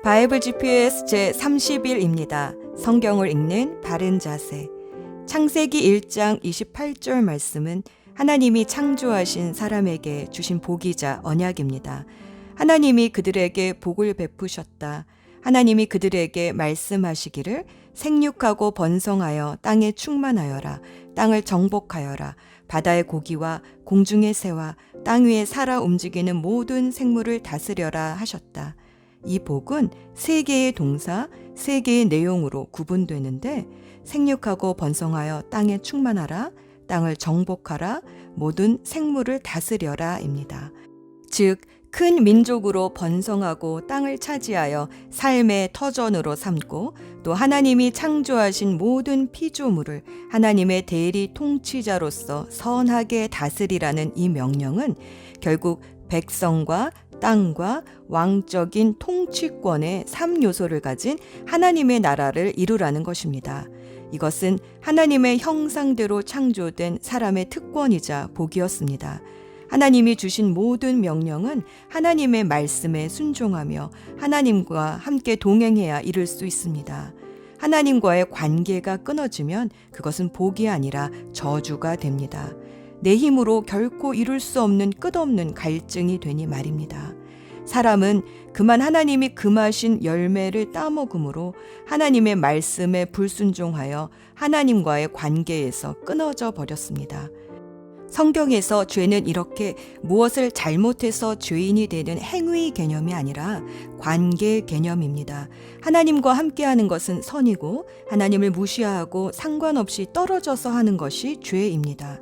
바이블 GPS 제30일입니다. 성경을 읽는 바른 자세. 창세기 1장 28절 말씀은 하나님이 창조하신 사람에게 주신 복이자 언약입니다. 하나님이 그들에게 복을 베푸셨다. 하나님이 그들에게 말씀하시기를 생육하고 번성하여 땅에 충만하여라. 땅을 정복하여라. 바다의 고기와 공중의 새와 땅 위에 살아 움직이는 모든 생물을 다스려라 하셨다. 이 복은 세 개의 동사, 세 개의 내용으로 구분되는데 생육하고 번성하여 땅에 충만하라, 땅을 정복하라, 모든 생물을 다스려라입니다. 즉, 큰 민족으로 번성하고 땅을 차지하여 삶의 터전으로 삼고 또 하나님이 창조하신 모든 피조물을 하나님의 대리 통치자로서 선하게 다스리라는 이 명령은 결국 백성과 땅과 왕적인 통치권의 3요소를 가진 하나님의 나라를 이루라는 것입니다. 이것은 하나님의 형상대로 창조된 사람의 특권이자 복이었습니다. 하나님이 주신 모든 명령은 하나님의 말씀에 순종하며 하나님과 함께 동행해야 이룰 수 있습니다. 하나님과의 관계가 끊어지면 그것은 복이 아니라 저주가 됩니다. 내 힘으로 결코 이룰 수 없는 끝없는 갈증이 되니 말입니다. 사람은 그만 하나님이 금하신 열매를 따먹음으로 하나님의 말씀에 불순종하여 하나님과의 관계에서 끊어져 버렸습니다. 성경에서 죄는 이렇게 무엇을 잘못해서 죄인이 되는 행위 개념이 아니라 관계 개념입니다. 하나님과 함께하는 것은 선이고 하나님을 무시하고 상관없이 떨어져서 하는 것이 죄입니다.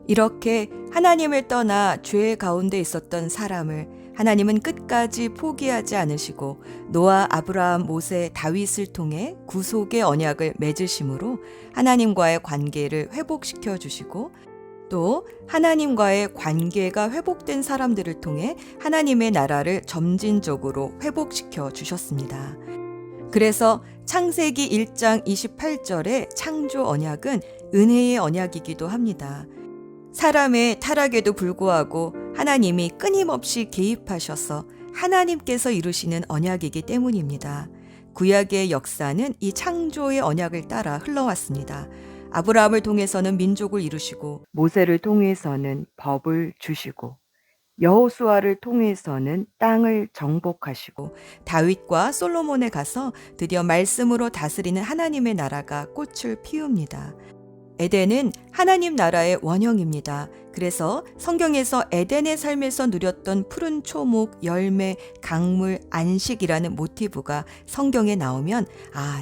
이렇게 하나님을 떠나 죄 가운데 있었던 사람을 하나님은 끝까지 포기하지 않으시고 노아, 아브라함, 모세, 다윗을 통해 구속의 언약을 맺으심으로 하나님과의 관계를 회복시켜 주시고 또 하나님과의 관계가 회복된 사람들을 통해 하나님의 나라를 점진적으로 회복시켜 주셨습니다. 그래서 창세기 1장 28절의 창조 언약은 은혜의 언약이기도 합니다. 사람의 타락에도 불구하고 하나님이 끊임없이 개입하셔서 하나님께서 이루시는 언약이기 때문입니다. 구약의 역사는 이 창조의 언약을 따라 흘러왔습니다. 아브라함을 통해서는 민족을 이루시고 모세를 통해서는 법을 주시고 여호수아를 통해서는 땅을 정복하시고 다윗과 솔로몬에 가서 드디어 말씀으로 다스리는 하나님의 나라가 꽃을 피웁니다. 에덴은 하나님 나라의 원형입니다. 그래서 성경에서 에덴의 삶에서 누렸던 푸른 초목, 열매, 강물, 안식이라는 모티브가 성경에 나오면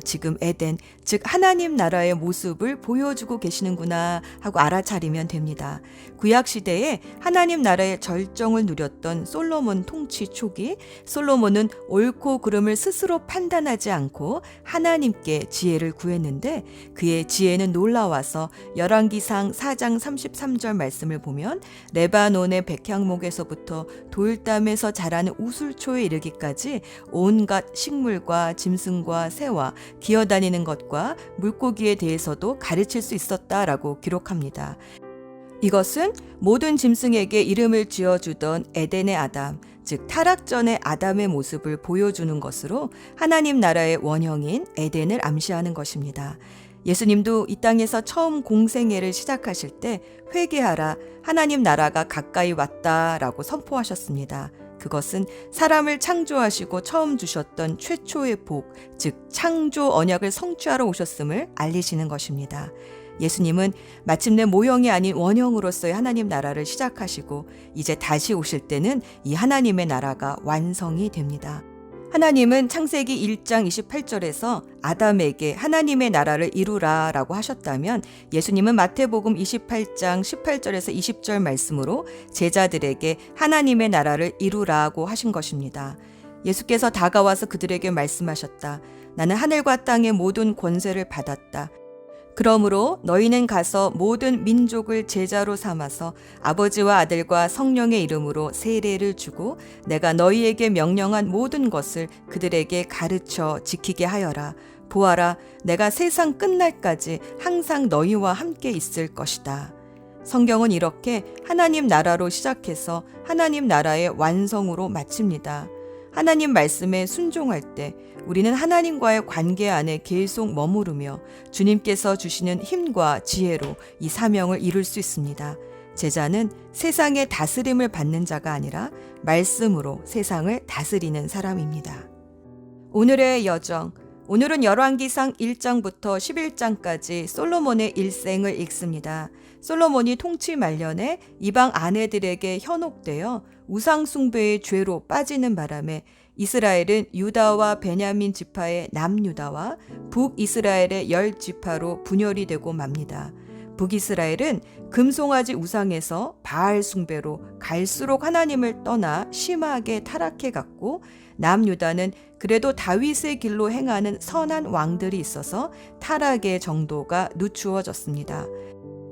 지금 에덴, 즉 하나님 나라의 모습을 보여주고 계시는구나 하고 알아차리면 됩니다. 구약시대에 하나님 나라의 절정을 누렸던 솔로몬 통치 초기, 솔로몬은 옳고 그름을 스스로 판단하지 않고 하나님께 지혜를 구했는데 그의 지혜는 놀라워서 열왕기상 4장 33절 말씀을 보면 레바논의 백향목에서부터 돌담에서 자라는 우술초에 이르기까지 온갖 식물과 짐승과 새와 기어다니는 것과 물고기에 대해서도 가르칠 수 있었다라고 기록합니다. 이것은 모든 짐승에게 이름을 지어주던 에덴의 아담, 즉 타락 전의 아담의 모습을 보여주는 것으로 하나님 나라의 원형인 에덴을 암시하는 것입니다. 예수님도 이 땅에서 처음 공생애를 시작하실 때 회개하라, 하나님 나라가 가까이 왔다라고 선포하셨습니다. 그것은 사람을 창조하시고 처음 주셨던 최초의 복, 즉 창조 언약을 성취하러 오셨음을 알리시는 것입니다. 예수님은 마침내 모형이 아닌 원형으로서의 하나님 나라를 시작하시고 이제 다시 오실 때는 이 하나님의 나라가 완성이 됩니다. 하나님은 창세기 1장 28절에서 아담에게 하나님의 나라를 이루라 라고 하셨다면 예수님은 마태복음 28장 18절에서 20절 말씀으로 제자들에게 하나님의 나라를 이루라고 하신 것입니다. 예수께서 다가와서 그들에게 말씀하셨다. 나는 하늘과 땅의 모든 권세를 받았다. 그러므로 너희는 가서 모든 민족을 제자로 삼아서 아버지와 아들과 성령의 이름으로 세례를 주고 내가 너희에게 명령한 모든 것을 그들에게 가르쳐 지키게 하여라. 보아라, 내가 세상 끝날까지 항상 너희와 함께 있을 것이다. 성경은 이렇게 하나님 나라로 시작해서 하나님 나라의 완성으로 마칩니다. 하나님 말씀에 순종할 때 우리는 하나님과의 관계 안에 계속 머무르며 주님께서 주시는 힘과 지혜로 이 사명을 이룰 수 있습니다. 제자는 세상의 다스림을 받는 자가 아니라 말씀으로 세상을 다스리는 사람입니다. 오늘의 여정. 오늘은 열왕기상 1장부터 11장까지 솔로몬의 일생을 읽습니다. 솔로몬이 통치 말년에 이방 아내들에게 현혹되어 우상 숭배의 죄로 빠지는 바람에 이스라엘은 유다와 베냐민 지파의 남유다와 북이스라엘의 10지파로 분열이 되고 맙니다. 북이스라엘은 금송아지 우상에서 바알 숭배로 갈수록 하나님을 떠나 심하게 타락해 갔고, 남유다는 그래도 다윗의 길로 행하는 선한 왕들이 있어서 타락의 정도가 늦추어졌습니다.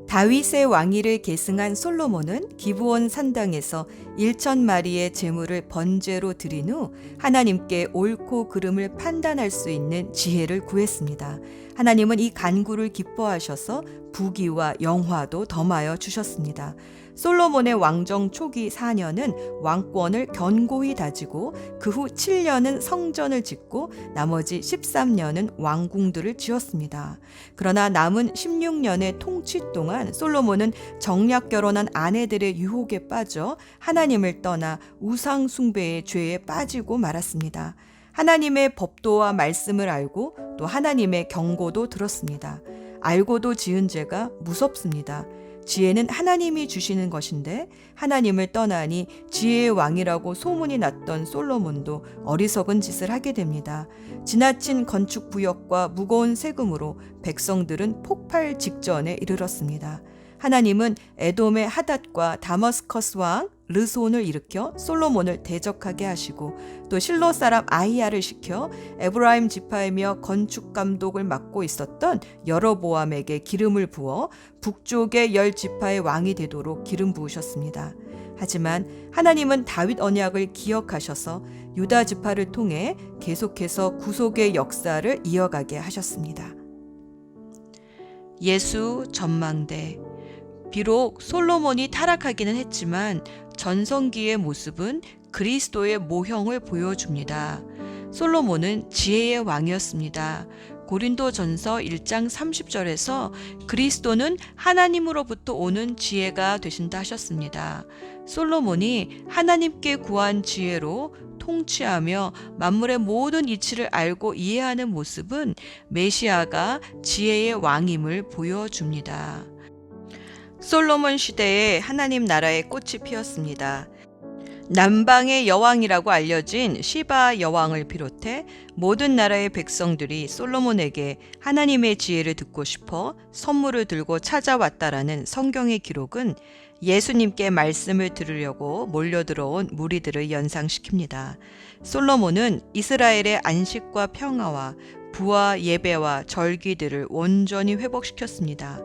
다윗의 왕위를 계승한 솔로몬은 기브온 산당에서 1,000마리의 제물을 번제로 드린 후 하나님께 옳고 그름을 판단할 수 있는 지혜를 구했습니다. 하나님은 이 간구를 기뻐하셔서 부귀와 영화도 더하여 주셨습니다. 솔로몬의 왕정 초기 4년은 왕권을 견고히 다지고 그 후 7년은 성전을 짓고 나머지 13년은 왕궁들을 지었습니다. 그러나 남은 16년의 통치 동안 솔로몬은 정략 결혼한 아내들의 유혹에 빠져 하나님을 떠나 우상 숭배의 죄에 빠지고 말았습니다. 하나님의 법도와 말씀을 알고 또 하나님의 경고도 들었습니다. 알고도 지은 죄가 무섭습니다. 지혜는 하나님이 주시는 것인데 하나님을 떠나니 지혜의 왕이라고 소문이 났던 솔로몬도 어리석은 짓을 하게 됩니다. 지나친 건축 부역과 무거운 세금으로 백성들은 폭발 직전에 이르렀습니다. 하나님은 에돔의 하닷과 다머스커스 왕 르손을 일으켜 솔로몬을 대적하게 하시고 또 실로 사람 아히야를 시켜 에브라임 지파이며 건축 감독을 맡고 있었던 여로보암에게 기름을 부어 북쪽의 10지파의 왕이 되도록 기름 부으셨습니다. 하지만 하나님은 다윗 언약을 기억하셔서 유다 지파를 통해 계속해서 구속의 역사를 이어가게 하셨습니다. 예수 전망대. 비록 솔로몬이 타락하기는 했지만 전성기의 모습은 그리스도의 모형을 보여줍니다. 솔로몬은 지혜의 왕이었습니다. 고린도전서 1장 30절에서 그리스도는 하나님으로부터 오는 지혜가 되신다 하셨습니다. 솔로몬이 하나님께 구한 지혜로 통치하며 만물의 모든 이치를 알고 이해하는 모습은 메시아가 지혜의 왕임을 보여줍니다. 솔로몬 시대에 하나님 나라의 꽃이 피었습니다. 남방의 여왕이라고 알려진 시바 여왕을 비롯해 모든 나라의 백성들이 솔로몬에게 하나님의 지혜를 듣고 싶어 선물을 들고 찾아왔다라는 성경의 기록은 예수님께 말씀을 들으려고 몰려들어온 무리들을 연상시킵니다. 솔로몬은 이스라엘의 안식과 평화와 부와 예배와 절기들을 온전히 회복시켰습니다.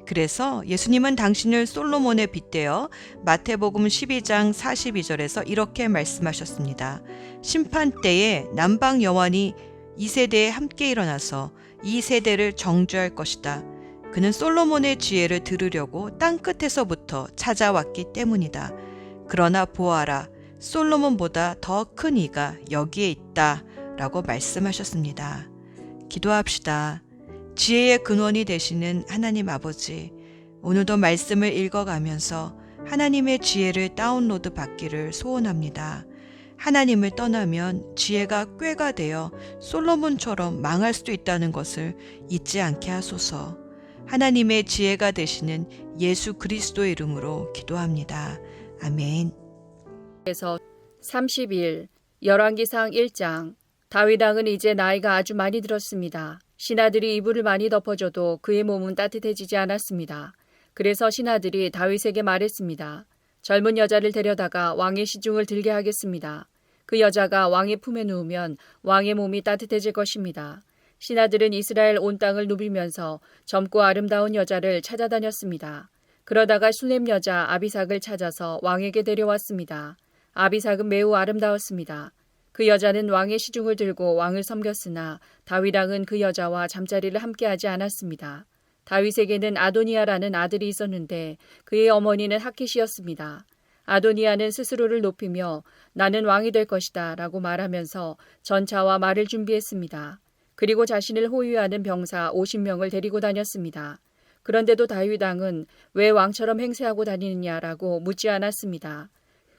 그래서 예수님은 당신을 솔로몬에 빗대어 마태복음 12장 42절에서 이렇게 말씀하셨습니다. 심판 때에 남방 여왕이 이 세대에 함께 일어나서 이 세대를 정죄할 것이다. 그는 솔로몬의 지혜를 들으려고 땅끝에서부터 찾아왔기 때문이다. 그러나 보아라, 솔로몬보다 더 큰 이가 여기에 있다 라고 말씀하셨습니다. 기도합시다. 지혜의 근원이 되시는 하나님 아버지, 오늘도 말씀을 읽어가면서 하나님의 지혜를 다운로드 받기를 소원합니다. 하나님을 떠나면 지혜가 꾀가 되어 솔로몬처럼 망할 수도 있다는 것을 잊지 않게 하소서. 하나님의 지혜가 되시는 예수 그리스도의 이름으로 기도합니다. 아멘. 그래서 30일 열왕기상 1장. 다윗 왕은 이제 나이가 아주 많이 들었습니다. 신하들이 이불을 많이 덮어줘도 그의 몸은 따뜻해지지 않았습니다. 그래서 신하들이 다윗에게 말했습니다. 젊은 여자를 데려다가 왕의 시중을 들게 하겠습니다. 그 여자가 왕의 품에 누우면 왕의 몸이 따뜻해질 것입니다. 신하들은 이스라엘 온 땅을 누비면서 젊고 아름다운 여자를 찾아다녔습니다. 그러다가 술렘 여자 아비삭을 찾아서 왕에게 데려왔습니다. 아비삭은 매우 아름다웠습니다. 그 여자는 왕의 시중을 들고 왕을 섬겼으나 다윗 왕은 그 여자와 잠자리를 함께하지 않았습니다. 다윗에게는 아도니아라는 아들이 있었는데 그의 어머니는 하킷이었습니다. 아도니아는 스스로를 높이며 나는 왕이 될 것이다 라고 말하면서 전차와 말을 준비했습니다. 그리고 자신을 호위하는 병사 50명을 데리고 다녔습니다. 그런데도 다윗 왕은 왜 왕처럼 행세하고 다니느냐라고 묻지 않았습니다.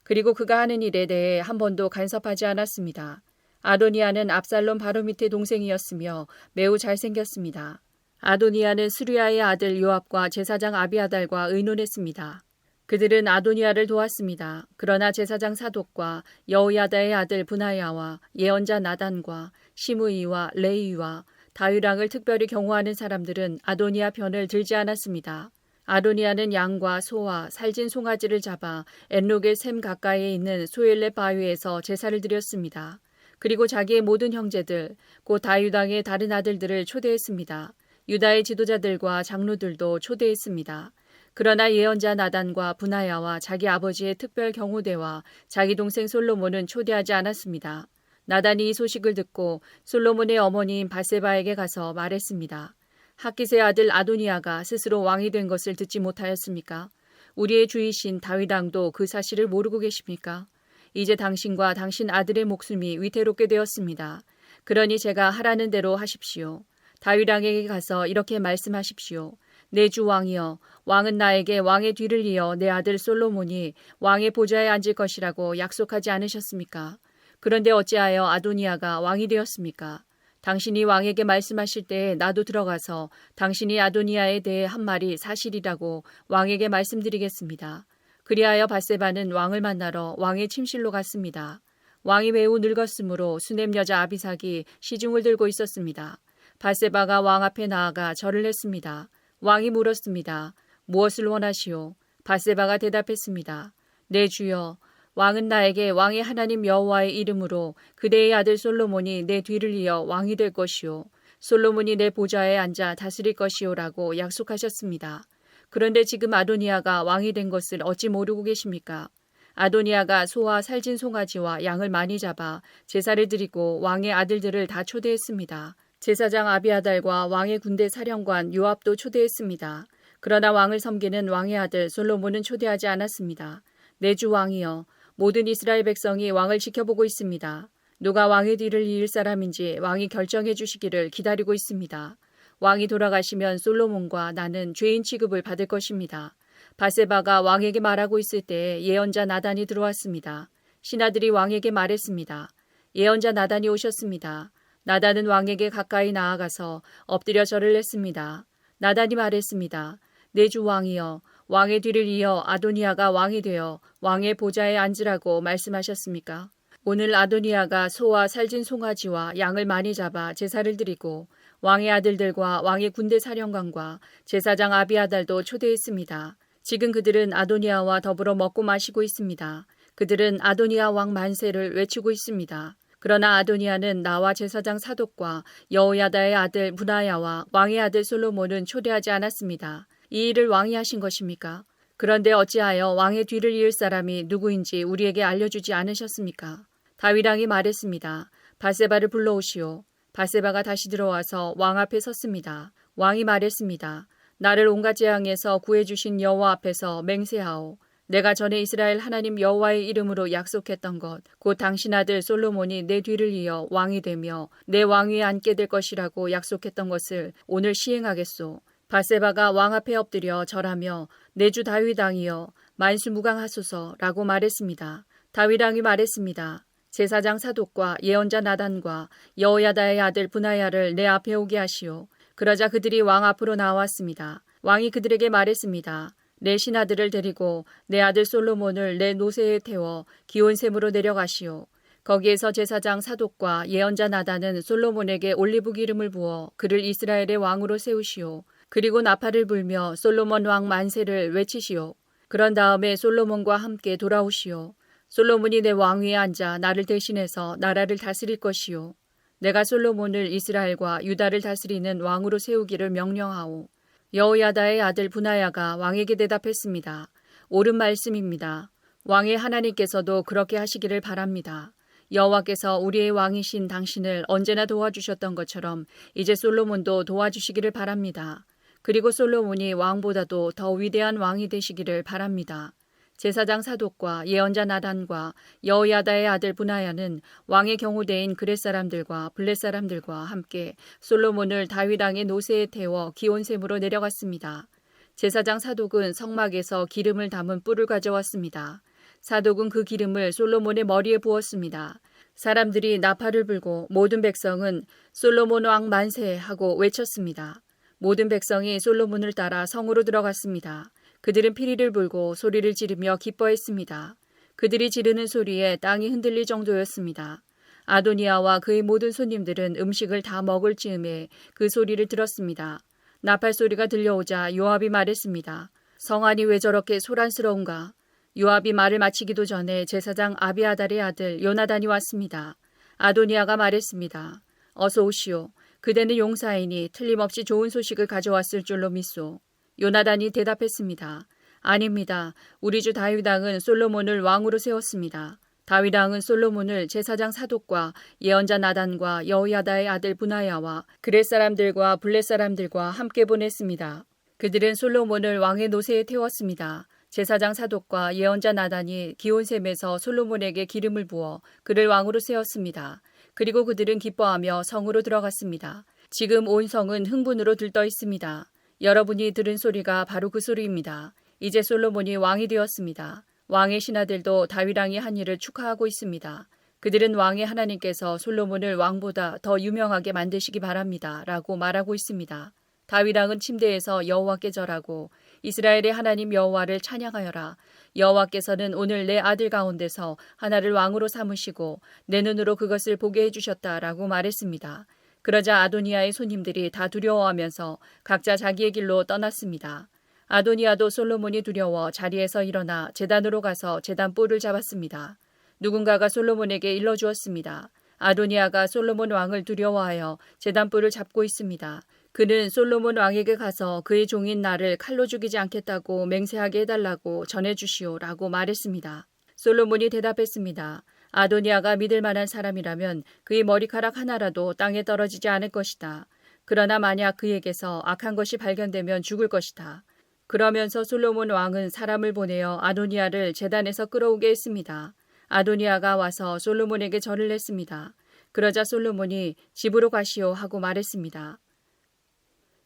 그리고 그가 하는 일에 대해 한 번도 간섭하지 않았습니다. 아도니아는 압살롬 바로 밑에 동생이었으며 매우 잘생겼습니다. 아도니아는 스루야의 아들 요압과 제사장 아비아달과 의논했습니다. 그들은 아도니아를 도왔습니다. 그러나 제사장 사독과 여호야다의 아들 브나야와 예언자 나단과 시므이와 레이와 다윗 왕을 특별히 경호하는 사람들은 아도니아 편을 들지 않았습니다. 아도니아는 양과 소와 살진 송아지를 잡아 엔록의 샘 가까이에 있는 소엘레 바위에서 제사를 드렸습니다. 그리고 자기의 모든 형제들, 곧 다윗 왕의 다른 아들들을 초대했습니다. 유다의 지도자들과 장로들도 초대했습니다. 그러나 예언자 나단과 브나야와 자기 아버지의 특별 경호대와 자기 동생 솔로몬은 초대하지 않았습니다. 나단이 이 소식을 듣고 솔로몬의 어머니인 바세바에게 가서 말했습니다. 핫깃의 아들 아도니아가 스스로 왕이 된 것을 듣지 못하였습니까? 우리의 주이신 다윗 왕도 그 사실을 모르고 계십니까? 이제 당신과 당신 아들의 목숨이 위태롭게 되었습니다. 그러니 제가 하라는 대로 하십시오. 다윗 왕에게 가서 이렇게 말씀하십시오. 내 주 왕이여, 왕은 나에게 왕의 뒤를 이어 내 아들 솔로몬이 왕의 보좌에 앉을 것이라고 약속하지 않으셨습니까? 그런데 어찌하여 아도니아가 왕이 되었습니까? 당신이 왕에게 말씀하실 때에 나도 들어가서 당신이 아도니아에 대해 한 말이 사실이라고 왕에게 말씀드리겠습니다. 그리하여 바세바는 왕을 만나러 왕의 침실로 갔습니다. 왕이 매우 늙었으므로 수냄 여자 아비삭이 시중을 들고 있었습니다. 바세바가 왕 앞에 나아가 절을 했습니다. 왕이 물었습니다. 무엇을 원하시오? 바세바가 대답했습니다. 내 주여, 왕은 나에게 왕의 하나님 여호와의 이름으로 그대의 아들 솔로몬이 내 뒤를 이어 왕이 될 것이요. 솔로몬이 내 보좌에 앉아 다스릴 것이요라고 약속하셨습니다. 그런데 지금 아도니아가 왕이 된 것을 어찌 모르고 계십니까? 아도니아가 소와 살진 송아지와 양을 많이 잡아 제사를 드리고 왕의 아들들을 다 초대했습니다. 제사장 아비아달과 왕의 군대 사령관 요압도 초대했습니다. 그러나 왕을 섬기는 왕의 아들 솔로몬은 초대하지 않았습니다. 내 주 왕이여, 모든 이스라엘 백성이 왕을 지켜보고 있습니다. 누가 왕의 뒤를 이을 사람인지 왕이 결정해 주시기를 기다리고 있습니다. 왕이 돌아가시면 솔로몬과 나는 죄인 취급을 받을 것입니다. 바세바가 왕에게 말하고 있을 때 예언자 나단이 들어왔습니다. 신하들이 왕에게 말했습니다. 예언자 나단이 오셨습니다. 나단은 왕에게 가까이 나아가서 엎드려 절을 했습니다. 나단이 말했습니다. 내 주 왕이여, 왕의 뒤를 이어 아도니아가 왕이 되어 왕의 보좌에 앉으라고 말씀하셨습니까? 오늘 아도니아가 소와 살진 송아지와 양을 많이 잡아 제사를 드리고 왕의 아들들과 왕의 군대 사령관과 제사장 아비아달도 초대했습니다. 지금 그들은 아도니아와 더불어 먹고 마시고 있습니다. 그들은 아도니아 왕 만세를 외치고 있습니다. 그러나 아도니아는 나와 제사장 사독과 여호야다의 아들 브나야와 왕의 아들 솔로몬은 초대하지 않았습니다. 이 일을 왕이 하신 것입니까? 그런데 어찌하여 왕의 뒤를 이을 사람이 누구인지 우리에게 알려주지 않으셨습니까? 다윗 왕이 말했습니다. 바세바를 불러오시오. 바세바가 다시 들어와서 왕 앞에 섰습니다. 왕이 말했습니다. 나를 온갖 재앙에서 구해주신 여호와 앞에서 맹세하오. 내가 전에 이스라엘 하나님 여호와의 이름으로 약속했던 것, 곧 당신 아들 솔로몬이 내 뒤를 이어 왕이 되며 내 왕위에 앉게 될 것이라고 약속했던 것을 오늘 시행하겠소. 바세바가 왕 앞에 엎드려 절하며 내 주 다윗 왕이여 만수무강하소서라고 말했습니다. 다윗 왕이 말했습니다. 제사장 사독과 예언자 나단과 여호야다의 아들 브나야를 내 앞에 오게 하시오. 그러자 그들이 왕 앞으로 나왔습니다. 왕이 그들에게 말했습니다. 내 신하들을 데리고 내 아들 솔로몬을 내 노새에 태워 기온샘으로 내려가시오. 거기에서 제사장 사독과 예언자 나단은 솔로몬에게 올리브 기름을 부어 그를 이스라엘의 왕으로 세우시오. 그리고 나팔을 불며 솔로몬 왕 만세를 외치시오. 그런 다음에 솔로몬과 함께 돌아오시오. 솔로몬이 내 왕위에 앉아 나를 대신해서 나라를 다스릴 것이요. 내가 솔로몬을 이스라엘과 유다를 다스리는 왕으로 세우기를 명령하오. 여호야다의 아들 브나야가 왕에게 대답했습니다. 옳은 말씀입니다. 왕의 하나님께서도 그렇게 하시기를 바랍니다. 여호와께서 우리의 왕이신 당신을 언제나 도와주셨던 것처럼 이제 솔로몬도 도와주시기를 바랍니다. 그리고 솔로몬이 왕보다도 더 위대한 왕이 되시기를 바랍니다. 제사장 사독과 예언자 나단과 여호야다의 아들 브나야는 왕의 경호대인 그렛 사람들과 블렛 사람들과 함께 솔로몬을 다윗 왕의 노새에 태워 기온샘으로 내려갔습니다. 제사장 사독은 성막에서 기름을 담은 뿔을 가져왔습니다. 사독은 그 기름을 솔로몬의 머리에 부었습니다. 사람들이 나팔을 불고 모든 백성은 솔로몬 왕 만세 하고 외쳤습니다. 모든 백성이 솔로몬을 따라 성으로 들어갔습니다. 그들은 피리를 불고 소리를 지르며 기뻐했습니다. 그들이 지르는 소리에 땅이 흔들릴 정도였습니다. 아도니아와 그의 모든 손님들은 음식을 다 먹을 즈음에 그 소리를 들었습니다. 나팔 소리가 들려오자 요압이 말했습니다. 성안이 왜 저렇게 소란스러운가? 요압이 말을 마치기도 전에 제사장 아비아달의 아들 요나단이 왔습니다. 아도니아가 말했습니다. 어서 오시오. 그대는 용사이니 틀림없이 좋은 소식을 가져왔을 줄로 믿소. 요나단이 대답했습니다. 아닙니다. 우리 주 다윗 왕은 솔로몬을 왕으로 세웠습니다. 다윗 왕은 솔로몬을 제사장 사독과 예언자 나단과 여호야다의 아들 브나야와 그렛 사람들과 블렛 사람들과 함께 보냈습니다. 그들은 솔로몬을 왕의 노새에 태웠습니다. 제사장 사독과 예언자 나단이 기온샘에서 솔로몬에게 기름을 부어 그를 왕으로 세웠습니다. 그리고 그들은 기뻐하며 성으로 들어갔습니다. 지금 온 성은 흥분으로 들떠 있습니다. 여러분이 들은 소리가 바로 그 소리입니다. 이제 솔로몬이 왕이 되었습니다. 왕의 신하들도 다윗 왕이 한 일을 축하하고 있습니다. 그들은 왕의 하나님께서 솔로몬을 왕보다 더 유명하게 만드시기 바랍니다. 라고 말하고 있습니다. 다윗 왕은 침대에서 여호와께 절하고 이스라엘의 하나님 여호와를 찬양하여라. 여호와께서는 오늘 내 아들 가운데서 하나를 왕으로 삼으시고 내 눈으로 그것을 보게 해주셨다라고 말했습니다. 그러자 아도니아의 손님들이 다 두려워하면서 각자 자기의 길로 떠났습니다. 아도니아도 솔로몬이 두려워 자리에서 일어나 제단으로 가서 제단 뿔을 잡았습니다. 누군가가 솔로몬에게 일러주었습니다. 아도니아가 솔로몬 왕을 두려워하여 제단 뿔을 잡고 있습니다. 그는 솔로몬 왕에게 가서 그의 종인 나를 칼로 죽이지 않겠다고 맹세하게 해달라고 전해주시오라고 말했습니다. 솔로몬이 대답했습니다. 아도니아가 믿을 만한 사람이라면 그의 머리카락 하나라도 땅에 떨어지지 않을 것이다. 그러나 만약 그에게서 악한 것이 발견되면 죽을 것이다. 그러면서 솔로몬 왕은 사람을 보내어 아도니아를 제단에서 끌어오게 했습니다. 아도니아가 와서 솔로몬에게 절을 했습니다. 그러자 솔로몬이 집으로 가시오 하고 말했습니다.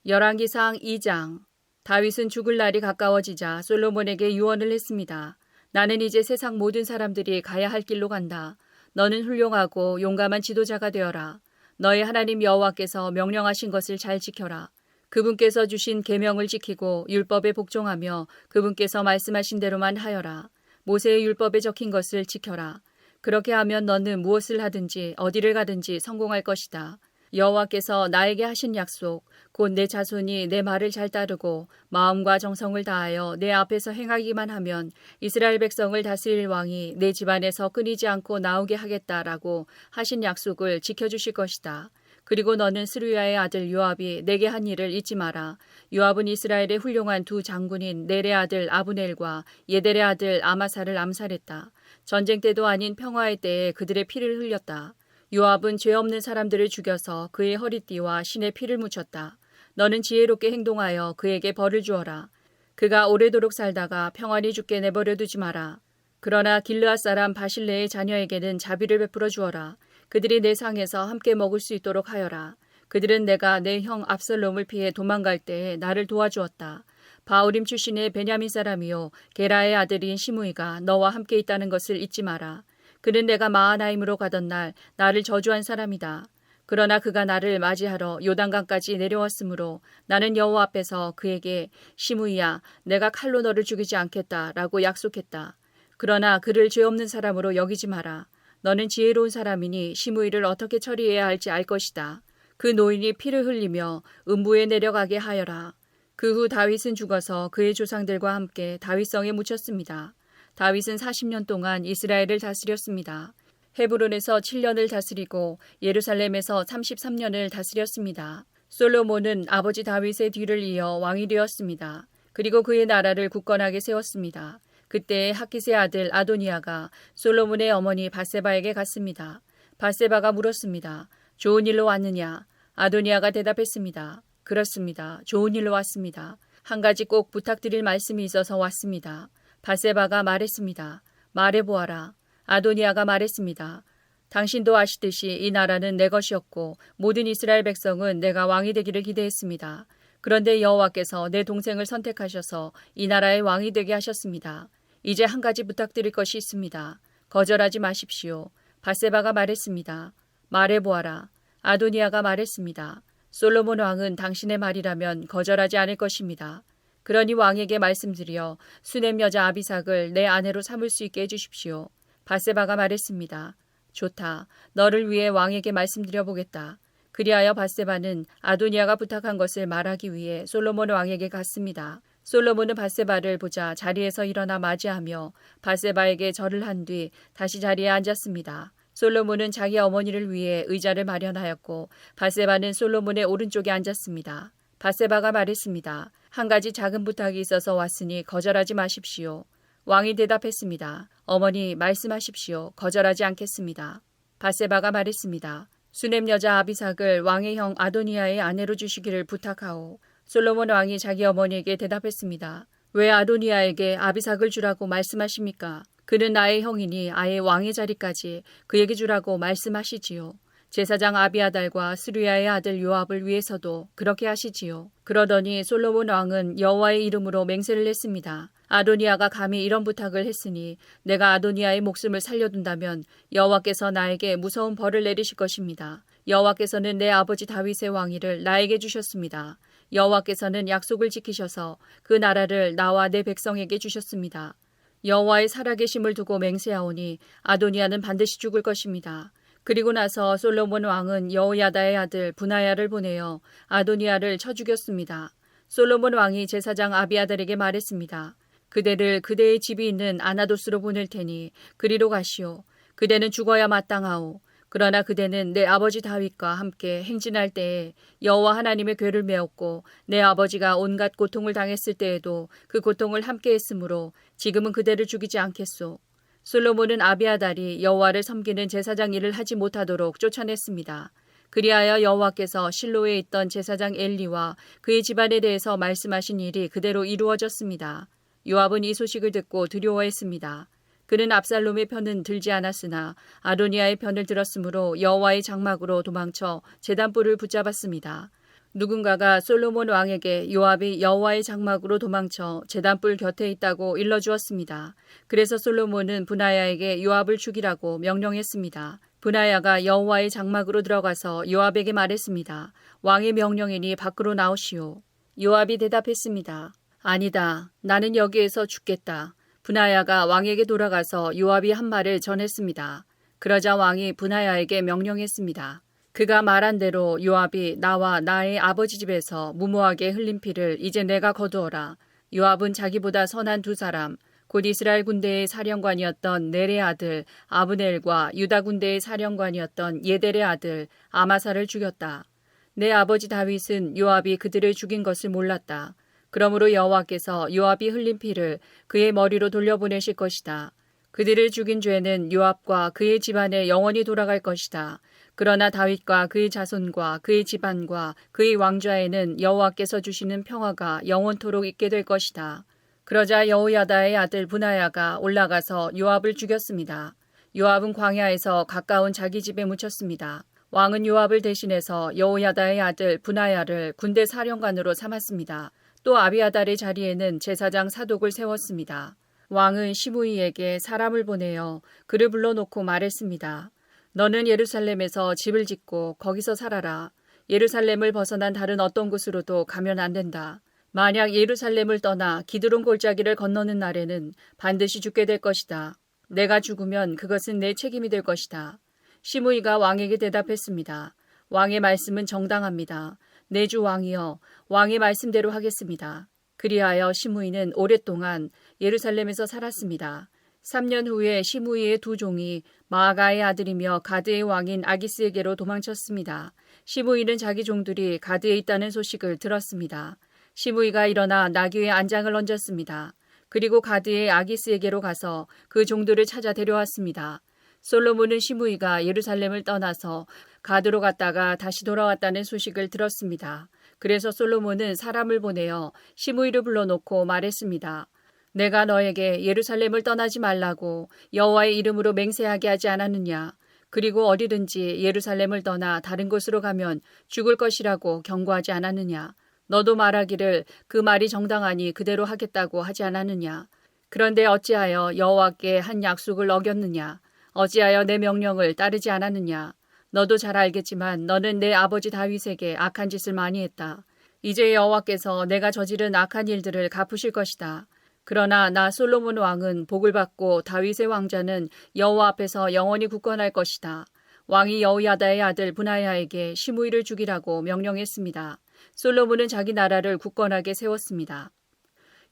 열왕기상 2장. 다윗은 죽을 날이 가까워지자 솔로몬에게 유언을 했습니다. 나는 이제 세상 모든 사람들이 가야 할 길로 간다. 너는 훌륭하고 용감한 지도자가 되어라. 너의 하나님 여호와께서 명령하신 것을 잘 지켜라. 그분께서 주신 계명을 지키고 율법에 복종하며 그분께서 말씀하신 대로만 하여라. 모세의 율법에 적힌 것을 지켜라. 그렇게 하면 너는 무엇을 하든지 어디를 가든지 성공할 것이다. 여호와께서 나에게 하신 약속, 곧 내 자손이 내 말을 잘 따르고 마음과 정성을 다하여 내 앞에서 행하기만 하면 이스라엘 백성을 다스릴 왕이 내 집안에서 끊이지 않고 나오게 하겠다라고 하신 약속을 지켜주실 것이다. 그리고 너는 스루야의 아들 요압이 내게 한 일을 잊지 마라. 요압은 이스라엘의 훌륭한 두 장군인 넬의 아들 아브넬과 예델의 아들 아마사를 암살했다. 전쟁 때도 아닌 평화의 때에 그들의 피를 흘렸다. 요압은 죄 없는 사람들을 죽여서 그의 허리띠와 신의 피를 묻혔다. 너는 지혜롭게 행동하여 그에게 벌을 주어라. 그가 오래도록 살다가 평안히 죽게 내버려 두지 마라. 그러나 길르앗 사람 바실레의 자녀에게는 자비를 베풀어 주어라. 그들이 내 상에서 함께 먹을 수 있도록 하여라. 그들은 내가 내 형 압살롬을 피해 도망갈 때에 나를 도와주었다. 바울임 출신의 베냐민 사람이요 게라의 아들인 시므이가 너와 함께 있다는 것을 잊지 마라. 그는 내가 마하나임으로 가던 날 나를 저주한 사람이다. 그러나 그가 나를 맞이하러 요단강까지 내려왔으므로 나는 여호와 앞에서 그에게 시므이야 내가 칼로 너를 죽이지 않겠다라고 약속했다. 그러나 그를 죄 없는 사람으로 여기지 마라. 너는 지혜로운 사람이니 시므이를 어떻게 처리해야 할지 알 것이다. 그 노인이 피를 흘리며 음부에 내려가게 하여라. 그 후 다윗은 죽어서 그의 조상들과 함께 다윗성에 묻혔습니다. 다윗은 40년 동안 이스라엘을 다스렸습니다. 헤브론에서 7년을 다스리고 예루살렘에서 33년을 다스렸습니다. 솔로몬은 아버지 다윗의 뒤를 이어 왕이 되었습니다. 그리고 그의 나라를 굳건하게 세웠습니다. 그때 하깃의 아들 아도니아가 솔로몬의 어머니 밧세바에게 갔습니다. 밧세바가 물었습니다. 좋은 일로 왔느냐? 아도니아가 대답했습니다. 그렇습니다. 좋은 일로 왔습니다. 한 가지 꼭 부탁드릴 말씀이 있어서 왔습니다. 바세바가 말했습니다. 말해보아라. 아도니아가 말했습니다. 당신도 아시듯이 이 나라는 내 것이었고 모든 이스라엘 백성은 내가 왕이 되기를 기대했습니다. 그런데 여호와께서 내 동생을 선택하셔서 이 나라의 왕이 되게 하셨습니다. 이제 한 가지 부탁드릴 것이 있습니다. 거절하지 마십시오. 바세바가 말했습니다. 말해보아라. 아도니아가 말했습니다. 솔로몬 왕은 당신의 말이라면 거절하지 않을 것입니다. 그러니 왕에게 말씀드려 수넴 여자 아비삭을 내 아내로 삼을 수 있게 해주십시오. 바세바가 말했습니다. 좋다. 너를 위해 왕에게 말씀드려 보겠다. 그리하여 바세바는 아도니아가 부탁한 것을 말하기 위해 솔로몬 왕에게 갔습니다. 솔로몬은 바세바를 보자 자리에서 일어나 맞이하며 바세바에게 절을 한 뒤 다시 자리에 앉았습니다. 솔로몬은 자기 어머니를 위해 의자를 마련하였고 바세바는 솔로몬의 오른쪽에 앉았습니다. 바세바가 말했습니다. 한 가지 작은 부탁이 있어서 왔으니 거절하지 마십시오. 왕이 대답했습니다. 어머니 말씀하십시오. 거절하지 않겠습니다. 바세바가 말했습니다. 수넴 여자 아비삭을 왕의 형 아도니아의 아내로 주시기를 부탁하오. 솔로몬 왕이 자기 어머니에게 대답했습니다. 왜 아도니아에게 아비삭을 주라고 말씀하십니까? 그는 나의 형이니 아예 왕의 자리까지 그에게 주라고 말씀하시지요. 제사장 아비아달과 스루야의 아들 요압을 위해서도 그렇게 하시지요. 그러더니 솔로몬 왕은 여호와의 이름으로 맹세를 했습니다. 아도니아가 감히 이런 부탁을 했으니 내가 아도니아의 목숨을 살려둔다면 여호와께서 나에게 무서운 벌을 내리실 것입니다. 여호와께서는 내 아버지 다윗의 왕위를 나에게 주셨습니다. 여호와께서는 약속을 지키셔서 그 나라를 나와 내 백성에게 주셨습니다. 여호와의 살아계심을 두고 맹세하오니 아도니아는 반드시 죽을 것입니다. 그리고 나서 솔로몬 왕은 여호야다의 아들 분하야를 보내어 아도니아를 쳐 죽였습니다. 솔로몬 왕이 제사장 아비아달에게 말했습니다. 그대를 그대의 집이 있는 아나도스로 보낼 테니 그리로 가시오. 그대는 죽어야 마땅하오. 그러나 그대는 내 아버지 다윗과 함께 행진할 때에 여호와 하나님의 궤를 메었고 내 아버지가 온갖 고통을 당했을 때에도 그 고통을 함께 했으므로 지금은 그대를 죽이지 않겠소. 솔로몬은 아비아달이 여호와를 섬기는 제사장 일을 하지 못하도록 쫓아냈습니다. 그리하여 여호와께서 실로에 있던 제사장 엘리와 그의 집안에 대해서 말씀하신 일이 그대로 이루어졌습니다. 요압은 이 소식을 듣고 두려워했습니다. 그는 압살롬의 편은 들지 않았으나 아도니아의 편을 들었으므로 여호와의 장막으로 도망쳐 제단불을 붙잡았습니다. 누군가가 솔로몬 왕에게 요압이 여호와의 장막으로 도망쳐 제단불 곁에 있다고 일러주었습니다. 그래서 솔로몬은 분하야에게 요압을 죽이라고 명령했습니다. 분하야가 여호와의 장막으로 들어가서 요압에게 말했습니다. 왕의 명령이니 밖으로 나오시오. 요압이 대답했습니다. 아니다. 나는 여기에서 죽겠다. 분하야가 왕에게 돌아가서 요압이 한 말을 전했습니다. 그러자 왕이 분하야에게 명령했습니다. 그가 말한 대로 요압이 나와 나의 아버지 집에서 무모하게 흘린 피를 이제 내가 거두어라. 요압은 자기보다 선한 두 사람, 곧 이스라엘 군대의 사령관이었던 넬의 아들 아브넬과 유다 군대의 사령관이었던 예델의 아들 아마사를 죽였다. 내 아버지 다윗은 요압이 그들을 죽인 것을 몰랐다. 그러므로 여호와께서 요압이 흘린 피를 그의 머리로 돌려보내실 것이다. 그들을 죽인 죄는 요압과 그의 집안에 영원히 돌아갈 것이다. 그러나 다윗과 그의 자손과 그의 집안과 그의 왕좌에는 여호와께서 주시는 평화가 영원토록 있게 될 것이다. 그러자 여호야다의 아들 분하야가 올라가서 요압을 죽였습니다. 요압은 광야에서 가까운 자기 집에 묻혔습니다. 왕은 요압을 대신해서 여호야다의 아들 분하야를 군대 사령관으로 삼았습니다. 또 아비아달의 자리에는 제사장 사독을 세웠습니다. 왕은 시므이에게 사람을 보내어 그를 불러놓고 말했습니다. 너는 예루살렘에서 집을 짓고 거기서 살아라. 예루살렘을 벗어난 다른 어떤 곳으로도 가면 안 된다. 만약 예루살렘을 떠나 기드론 골짜기를 건너는 날에는 반드시 죽게 될 것이다. 내가 죽으면 그것은 내 책임이 될 것이다. 시므이가 왕에게 대답했습니다. 왕의 말씀은 정당합니다. 내 주 왕이여, 왕의 말씀대로 하겠습니다. 그리하여 시므이는 오랫동안 예루살렘에서 살았습니다. 3년 후에 시므이의 두 종이 마아가의 아들이며 가드의 왕인 아기스에게로 도망쳤습니다. 시므이는 자기 종들이 가드에 있다는 소식을 들었습니다. 시므이가 일어나 나귀에 안장을 얹었습니다. 그리고 가드의 아기스에게로 가서 그 종들을 찾아 데려왔습니다. 솔로몬은 시므이가 예루살렘을 떠나서 가드로 갔다가 다시 돌아왔다는 소식을 들었습니다. 그래서 솔로몬은 사람을 보내어 시므이를 불러놓고 말했습니다. 내가 너에게 예루살렘을 떠나지 말라고 여호와의 이름으로 맹세하게 하지 않았느냐? 그리고 어디든지 예루살렘을 떠나 다른 곳으로 가면 죽을 것이라고 경고하지 않았느냐? 너도 말하기를 그 말이 정당하니 그대로 하겠다고 하지 않았느냐? 그런데 어찌하여 여호와께 한 약속을 어겼느냐? 어찌하여 내 명령을 따르지 않았느냐? 너도 잘 알겠지만 너는 내 아버지 다윗에게 악한 짓을 많이 했다. 이제 여호와께서 내가 저지른 악한 일들을 갚으실 것이다. 그러나 나 솔로몬 왕은 복을 받고 다윗의 왕자는 여호와 앞에서 영원히 굳건할 것이다. 왕이 여호야다의 아들 브나야에게 시므이를 죽이라고 명령했습니다. 솔로몬은 자기 나라를 굳건하게 세웠습니다.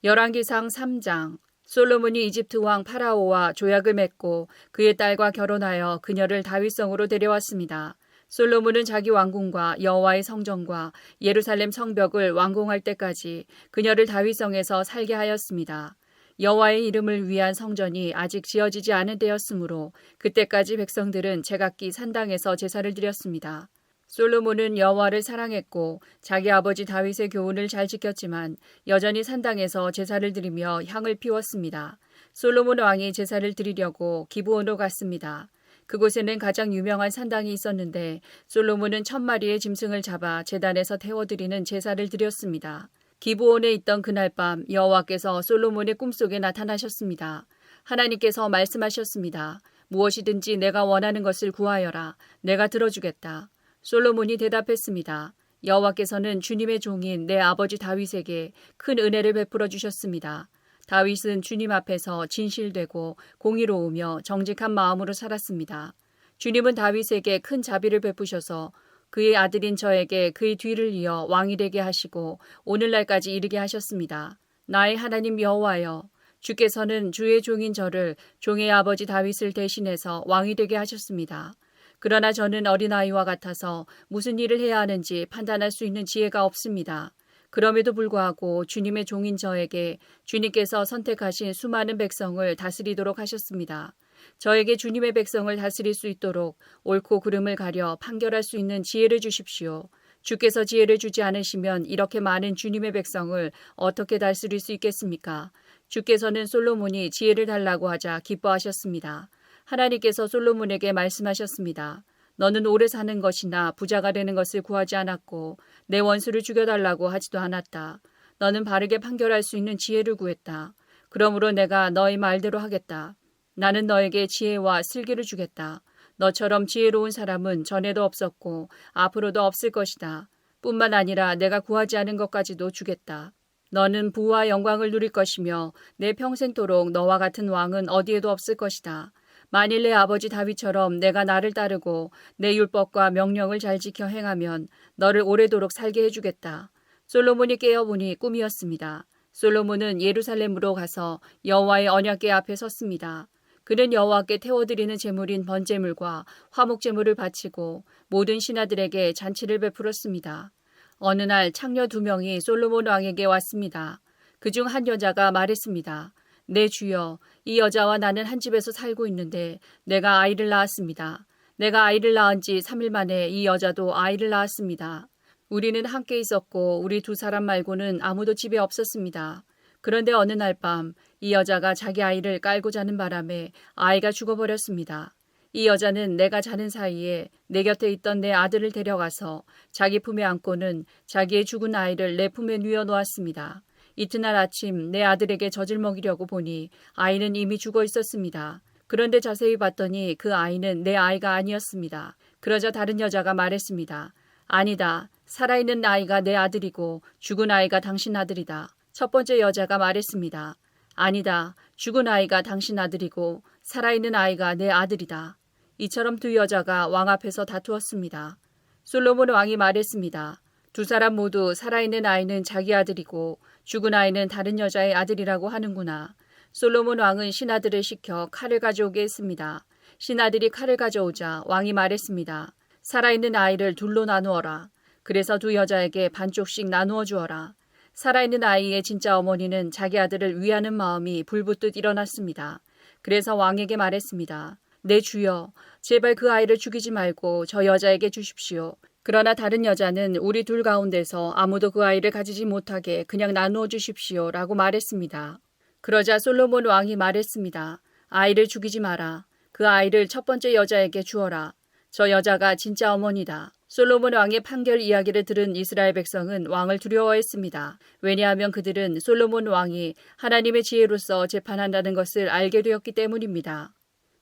열왕기상 3장. 솔로몬이 이집트 왕 파라오와 조약을 맺고 그의 딸과 결혼하여 그녀를 다윗성으로 데려왔습니다. 솔로몬은 자기 왕궁과 여호와의 성전과 예루살렘 성벽을 완공할 때까지 그녀를 다윗성에서 살게 하였습니다. 여호와의 이름을 위한 성전이 아직 지어지지 않은 때였으므로 그때까지 백성들은 제각기 산당에서 제사를 드렸습니다. 솔로몬은 여호와를 사랑했고 자기 아버지 다윗의 교훈을 잘 지켰지만 여전히 산당에서 제사를 드리며 향을 피웠습니다. 솔로몬 왕이 제사를 드리려고 기브온으로 갔습니다. 그곳에는 가장 유명한 산당이 있었는데 솔로몬은 1000마리의 짐승을 잡아 제단에서 태워드리는 제사를 드렸습니다. 기브온에 있던 그날 밤 여호와께서 솔로몬의 꿈속에 나타나셨습니다. 하나님께서 말씀하셨습니다. 무엇이든지 내가 원하는 것을 구하여라. 내가 들어주겠다. 솔로몬이 대답했습니다. 여호와께서는 주님의 종인 내 아버지 다윗에게 큰 은혜를 베풀어 주셨습니다. 다윗은 주님 앞에서 진실되고 공의로우며 정직한 마음으로 살았습니다. 주님은 다윗에게 큰 자비를 베푸셔서 그의 아들인 저에게 그의 뒤를 이어 왕이 되게 하시고 오늘날까지 이르게 하셨습니다. 나의 하나님 여호와여, 주께서는 주의 종인 저를 종의 아버지 다윗을 대신해서 왕이 되게 하셨습니다. 그러나 저는 어린아이와 같아서 무슨 일을 해야 하는지 판단할 수 있는 지혜가 없습니다. 그럼에도 불구하고 주님의 종인 저에게 주님께서 선택하신 수많은 백성을 다스리도록 하셨습니다. 저에게 주님의 백성을 다스릴 수 있도록 옳고 그름을 가려 판결할 수 있는 지혜를 주십시오. 주께서 지혜를 주지 않으시면 이렇게 많은 주님의 백성을 어떻게 다스릴 수 있겠습니까? 주께서는 솔로몬이 지혜를 달라고 하자 기뻐하셨습니다. 하나님께서 솔로몬에게 말씀하셨습니다. 너는 오래 사는 것이나 부자가 되는 것을 구하지 않았고 내 원수를 죽여달라고 하지도 않았다. 너는 바르게 판결할 수 있는 지혜를 구했다. 그러므로 내가 너의 말대로 하겠다. 나는 너에게 지혜와 슬기를 주겠다. 너처럼 지혜로운 사람은 전에도 없었고 앞으로도 없을 것이다. 뿐만 아니라 내가 구하지 않은 것까지도 주겠다. 너는 부와 영광을 누릴 것이며 내 평생토록 너와 같은 왕은 어디에도 없을 것이다. 만일 내 아버지 다윗처럼 내가 나를 따르고 내 율법과 명령을 잘 지켜 행하면 너를 오래도록 살게 해주겠다. 솔로몬이 깨어보니 꿈이었습니다. 솔로몬은 예루살렘으로 가서 여호와의 언약궤 앞에 섰습니다. 그는 여호와께 태워드리는 제물인 번제물과 화목제물을 바치고 모든 신하들에게 잔치를 베풀었습니다. 어느 날 창녀 2명이 솔로몬 왕에게 왔습니다. 그중 한 여자가 말했습니다. 내 주여, 이 여자와 나는 한 집에서 살고 있는데 내가 아이를 낳았습니다. 내가 아이를 낳은 지 3일 만에 이 여자도 아이를 낳았습니다. 우리는 함께 있었고 우리 2사람 말고는 아무도 집에 없었습니다. 그런데 어느 날 밤 이 여자가 자기 아이를 깔고 자는 바람에 아이가 죽어버렸습니다. 이 여자는 내가 자는 사이에 내 곁에 있던 내 아들을 데려가서 자기 품에 안고는 자기의 죽은 아이를 내 품에 뉘어 놓았습니다. 이튿날 아침 내 아들에게 젖을 먹이려고 보니 아이는 이미 죽어 있었습니다. 그런데 자세히 봤더니 그 아이는 내 아이가 아니었습니다. 그러자 다른 여자가 말했습니다. 아니다. 살아있는 아이가 내 아들이고 죽은 아이가 당신 아들이다. 첫 번째 여자가 말했습니다. 아니다. 죽은 아이가 당신 아들이고 살아있는 아이가 내 아들이다. 이처럼 2 여자가 왕 앞에서 다투었습니다. 솔로몬 왕이 말했습니다. 2사람 모두 살아있는 아이는 자기 아들이고 죽은 아이는 다른 여자의 아들이라고 하는구나. 솔로몬 왕은 신하들을 시켜 칼을 가져오게 했습니다. 신하들이 칼을 가져오자 왕이 말했습니다. 살아있는 아이를 둘로 나누어라. 그래서 2 여자에게 반쪽씩 나누어 주어라. 살아있는 아이의 진짜 어머니는 자기 아들을 위하는 마음이 불붙듯 일어났습니다. 그래서 왕에게 말했습니다. 내 주여, 제발 그 아이를 죽이지 말고 저 여자에게 주십시오. 그러나 다른 여자는 우리 2 가운데서 아무도 그 아이를 가지지 못하게 그냥 나누어 주십시오 라고 말했습니다. 그러자 솔로몬 왕이 말했습니다. 아이를 죽이지 마라. 그 아이를 첫 번째 여자에게 주어라. 저 여자가 진짜 어머니다. 솔로몬 왕의 판결 이야기를 들은 이스라엘 백성은 왕을 두려워했습니다. 왜냐하면 그들은 솔로몬 왕이 하나님의 지혜로서 재판한다는 것을 알게 되었기 때문입니다.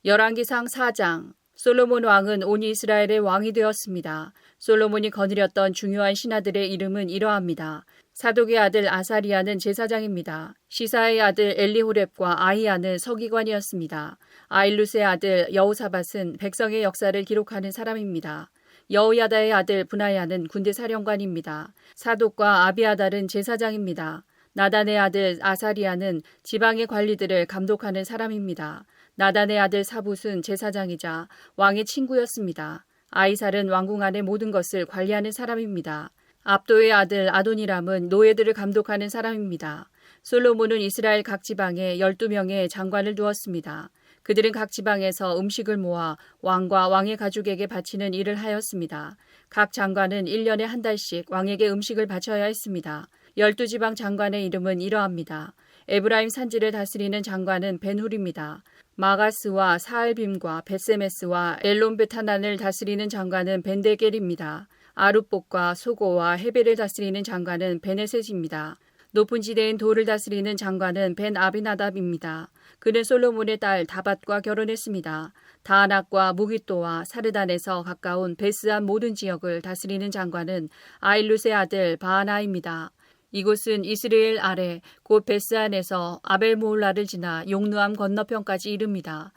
열왕기상 4장. 솔로몬 왕은 온 이스라엘의 왕이 되었습니다. 솔로몬이 거느렸던 중요한 신하들의 이름은 이러합니다. 사독의 아들 아사리아는 제사장입니다. 시사의 아들 엘리호렙과 아히야는 서기관이었습니다. 아일루스의 아들 여호사밧은 백성의 역사를 기록하는 사람입니다. 여호야다의 아들 브나야는 군대 사령관입니다. 사독과 아비아달은 제사장입니다. 나단의 아들 아사리아는 지방의 관리들을 감독하는 사람입니다. 나단의 아들 사붓은 제사장이자 왕의 친구였습니다. 아이살은 왕궁 안의 모든 것을 관리하는 사람입니다. 압도의 아들 아도니람은 노예들을 감독하는 사람입니다. 솔로몬은 이스라엘 각 지방에 12명의 장관을 두었습니다. 그들은 각 지방에서 음식을 모아 왕과 왕의 가족에게 바치는 일을 하였습니다. 각 장관은 1년에 한 달씩 왕에게 음식을 바쳐야 했습니다. 12지방 장관의 이름은 이러합니다. 에브라임 산지를 다스리는 장관은 벤훌입니다. 마가스와 사알빔과 벳세메스와 엘론베타난을 다스리는 장관은 벤데겔입니다. 아룻복과 소고와 헤벨을 다스리는 장관은 베네셋입니다. 높은 지대인 돌을 다스리는 장관은 벤 아비나답입니다. 그는 솔로몬의 딸 다밧과 결혼했습니다. 다낙과 무기또와 사르단에서 가까운 베스안 모든 지역을 다스리는 장관은 아일룻의 아들 바하나입니다. 이곳은 이스라엘 아래 곧 베스안에서 아벨모홀라를 지나 용르암 건너편까지 이릅니다.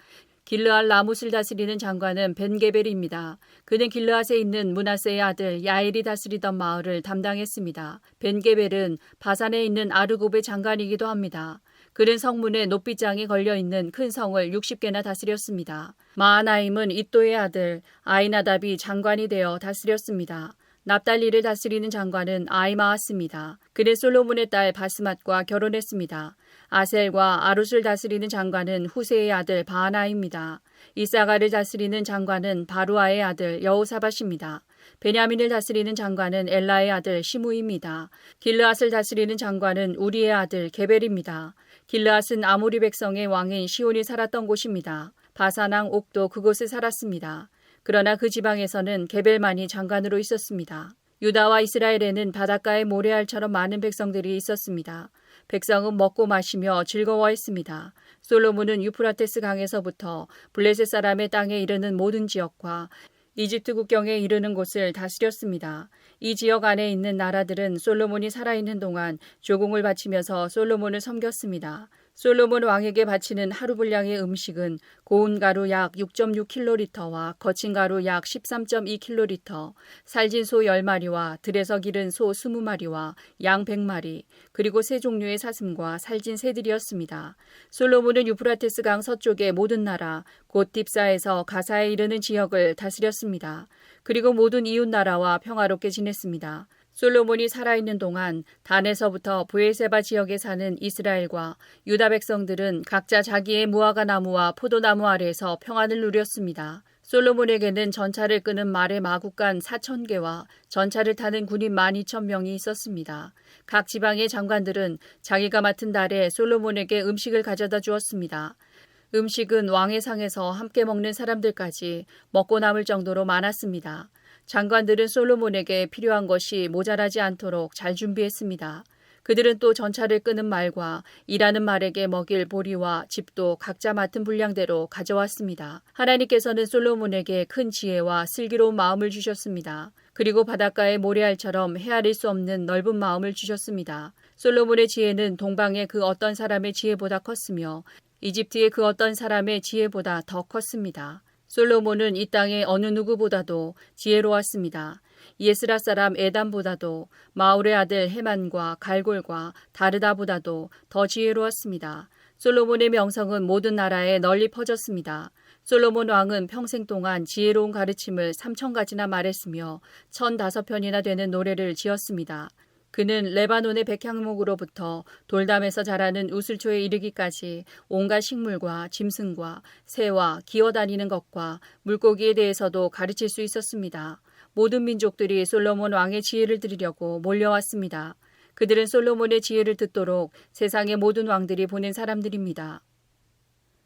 길르앗 라못을 다스리는 장관은 벤게벨입니다. 그는 길르앗에 있는 므낫세의 아들 야엘이 다스리던 마을을 담당했습니다. 벤게벨은 바산에 있는 아르곱의 장관이기도 합니다. 그는 성문에 높이장이 걸려있는 큰 성을 60개나 다스렸습니다. 마하나임은 이또의 아들 아이나답이 장관이 되어 다스렸습니다. 납달리를 다스리는 장관은 아이마하스입니다. 그는 솔로몬의 딸 바스맛과 결혼했습니다. 아셀과 아룻을 다스리는 장관은 후세의 아들 바하나입니다. 이사가를 다스리는 장관은 바루아의 아들 여호사밧입니다. 베냐민을 다스리는 장관은 엘라의 아들 시므입니다. 길르앗을 다스리는 장관은 우리의 아들 게벨입니다. 길르앗은 아모리 백성의 왕인 시온이 살았던 곳입니다. 바산왕 옥도 그곳에 살았습니다. 그러나 그 지방에서는 게벨만이 장관으로 있었습니다. 유다와 이스라엘에는 바닷가의 모래알처럼 많은 백성들이 있었습니다. 백성은 먹고 마시며 즐거워했습니다. 솔로몬은 유프라테스 강에서부터 블레셋 사람의 땅에 이르는 모든 지역과 이집트 국경에 이르는 곳을 다스렸습니다. 이 지역 안에 있는 나라들은 솔로몬이 살아있는 동안 조공을 바치면서 솔로몬을 섬겼습니다. 솔로몬 왕에게 바치는 하루 분량의 음식은 고운 가루 약 6.6kg와 거친 가루 약 13.2kg, 살진 소 10마리와 들에서 기른 소 20마리와 양 100마리, 그리고 세 종류의 사슴과 살진 새들이었습니다. 솔로몬은 유프라테스 강 서쪽의 모든 나라, 곧 딥사에서 가사에 이르는 지역을 다스렸습니다. 그리고 모든 이웃 나라와 평화롭게 지냈습니다. 솔로몬이 살아있는 동안 단에서부터 브엘세바 지역에 사는 이스라엘과 유다 백성들은 각자 자기의 무화과 나무와 포도나무 아래에서 평안을 누렸습니다. 솔로몬에게는 전차를 끄는 말의 마구간 4,000개와 전차를 타는 군인 12,000명이 있었습니다. 각 지방의 장관들은 자기가 맡은 달에 솔로몬에게 음식을 가져다 주었습니다. 음식은 왕의 상에서 함께 먹는 사람들까지 먹고 남을 정도로 많았습니다. 장관들은 솔로몬에게 필요한 것이 모자라지 않도록 잘 준비했습니다. 그들은 또 전차를 끄는 말과 일하는 말에게 먹일 보리와 집도 각자 맡은 분량대로 가져왔습니다. 하나님께서는 솔로몬에게 큰 지혜와 슬기로운 마음을 주셨습니다. 그리고 바닷가의 모래알처럼 헤아릴 수 없는 넓은 마음을 주셨습니다. 솔로몬의 지혜는 동방의 그 어떤 사람의 지혜보다 컸으며 이집트의 그 어떤 사람의 지혜보다 더 컸습니다. 솔로몬은 이 땅의 어느 누구보다도 지혜로웠습니다. 예스라 사람 에담보다도 마울의 아들 헤만과 갈골과 다르다보다도 더 지혜로웠습니다. 솔로몬의 명성은 모든 나라에 널리 퍼졌습니다. 솔로몬 왕은 평생 동안 지혜로운 가르침을 3,000가지나 말했으며 1,005편이나 되는 노래를 지었습니다. 그는 레바논의 백향목으로부터 돌담에서 자라는 우슬초에 이르기까지 온갖 식물과 짐승과 새와 기어다니는 것과 물고기에 대해서도 가르칠 수 있었습니다. 모든 민족들이 솔로몬 왕의 지혜를 들으려고 몰려왔습니다. 그들은 솔로몬의 지혜를 듣도록 세상의 모든 왕들이 보낸 사람들입니다.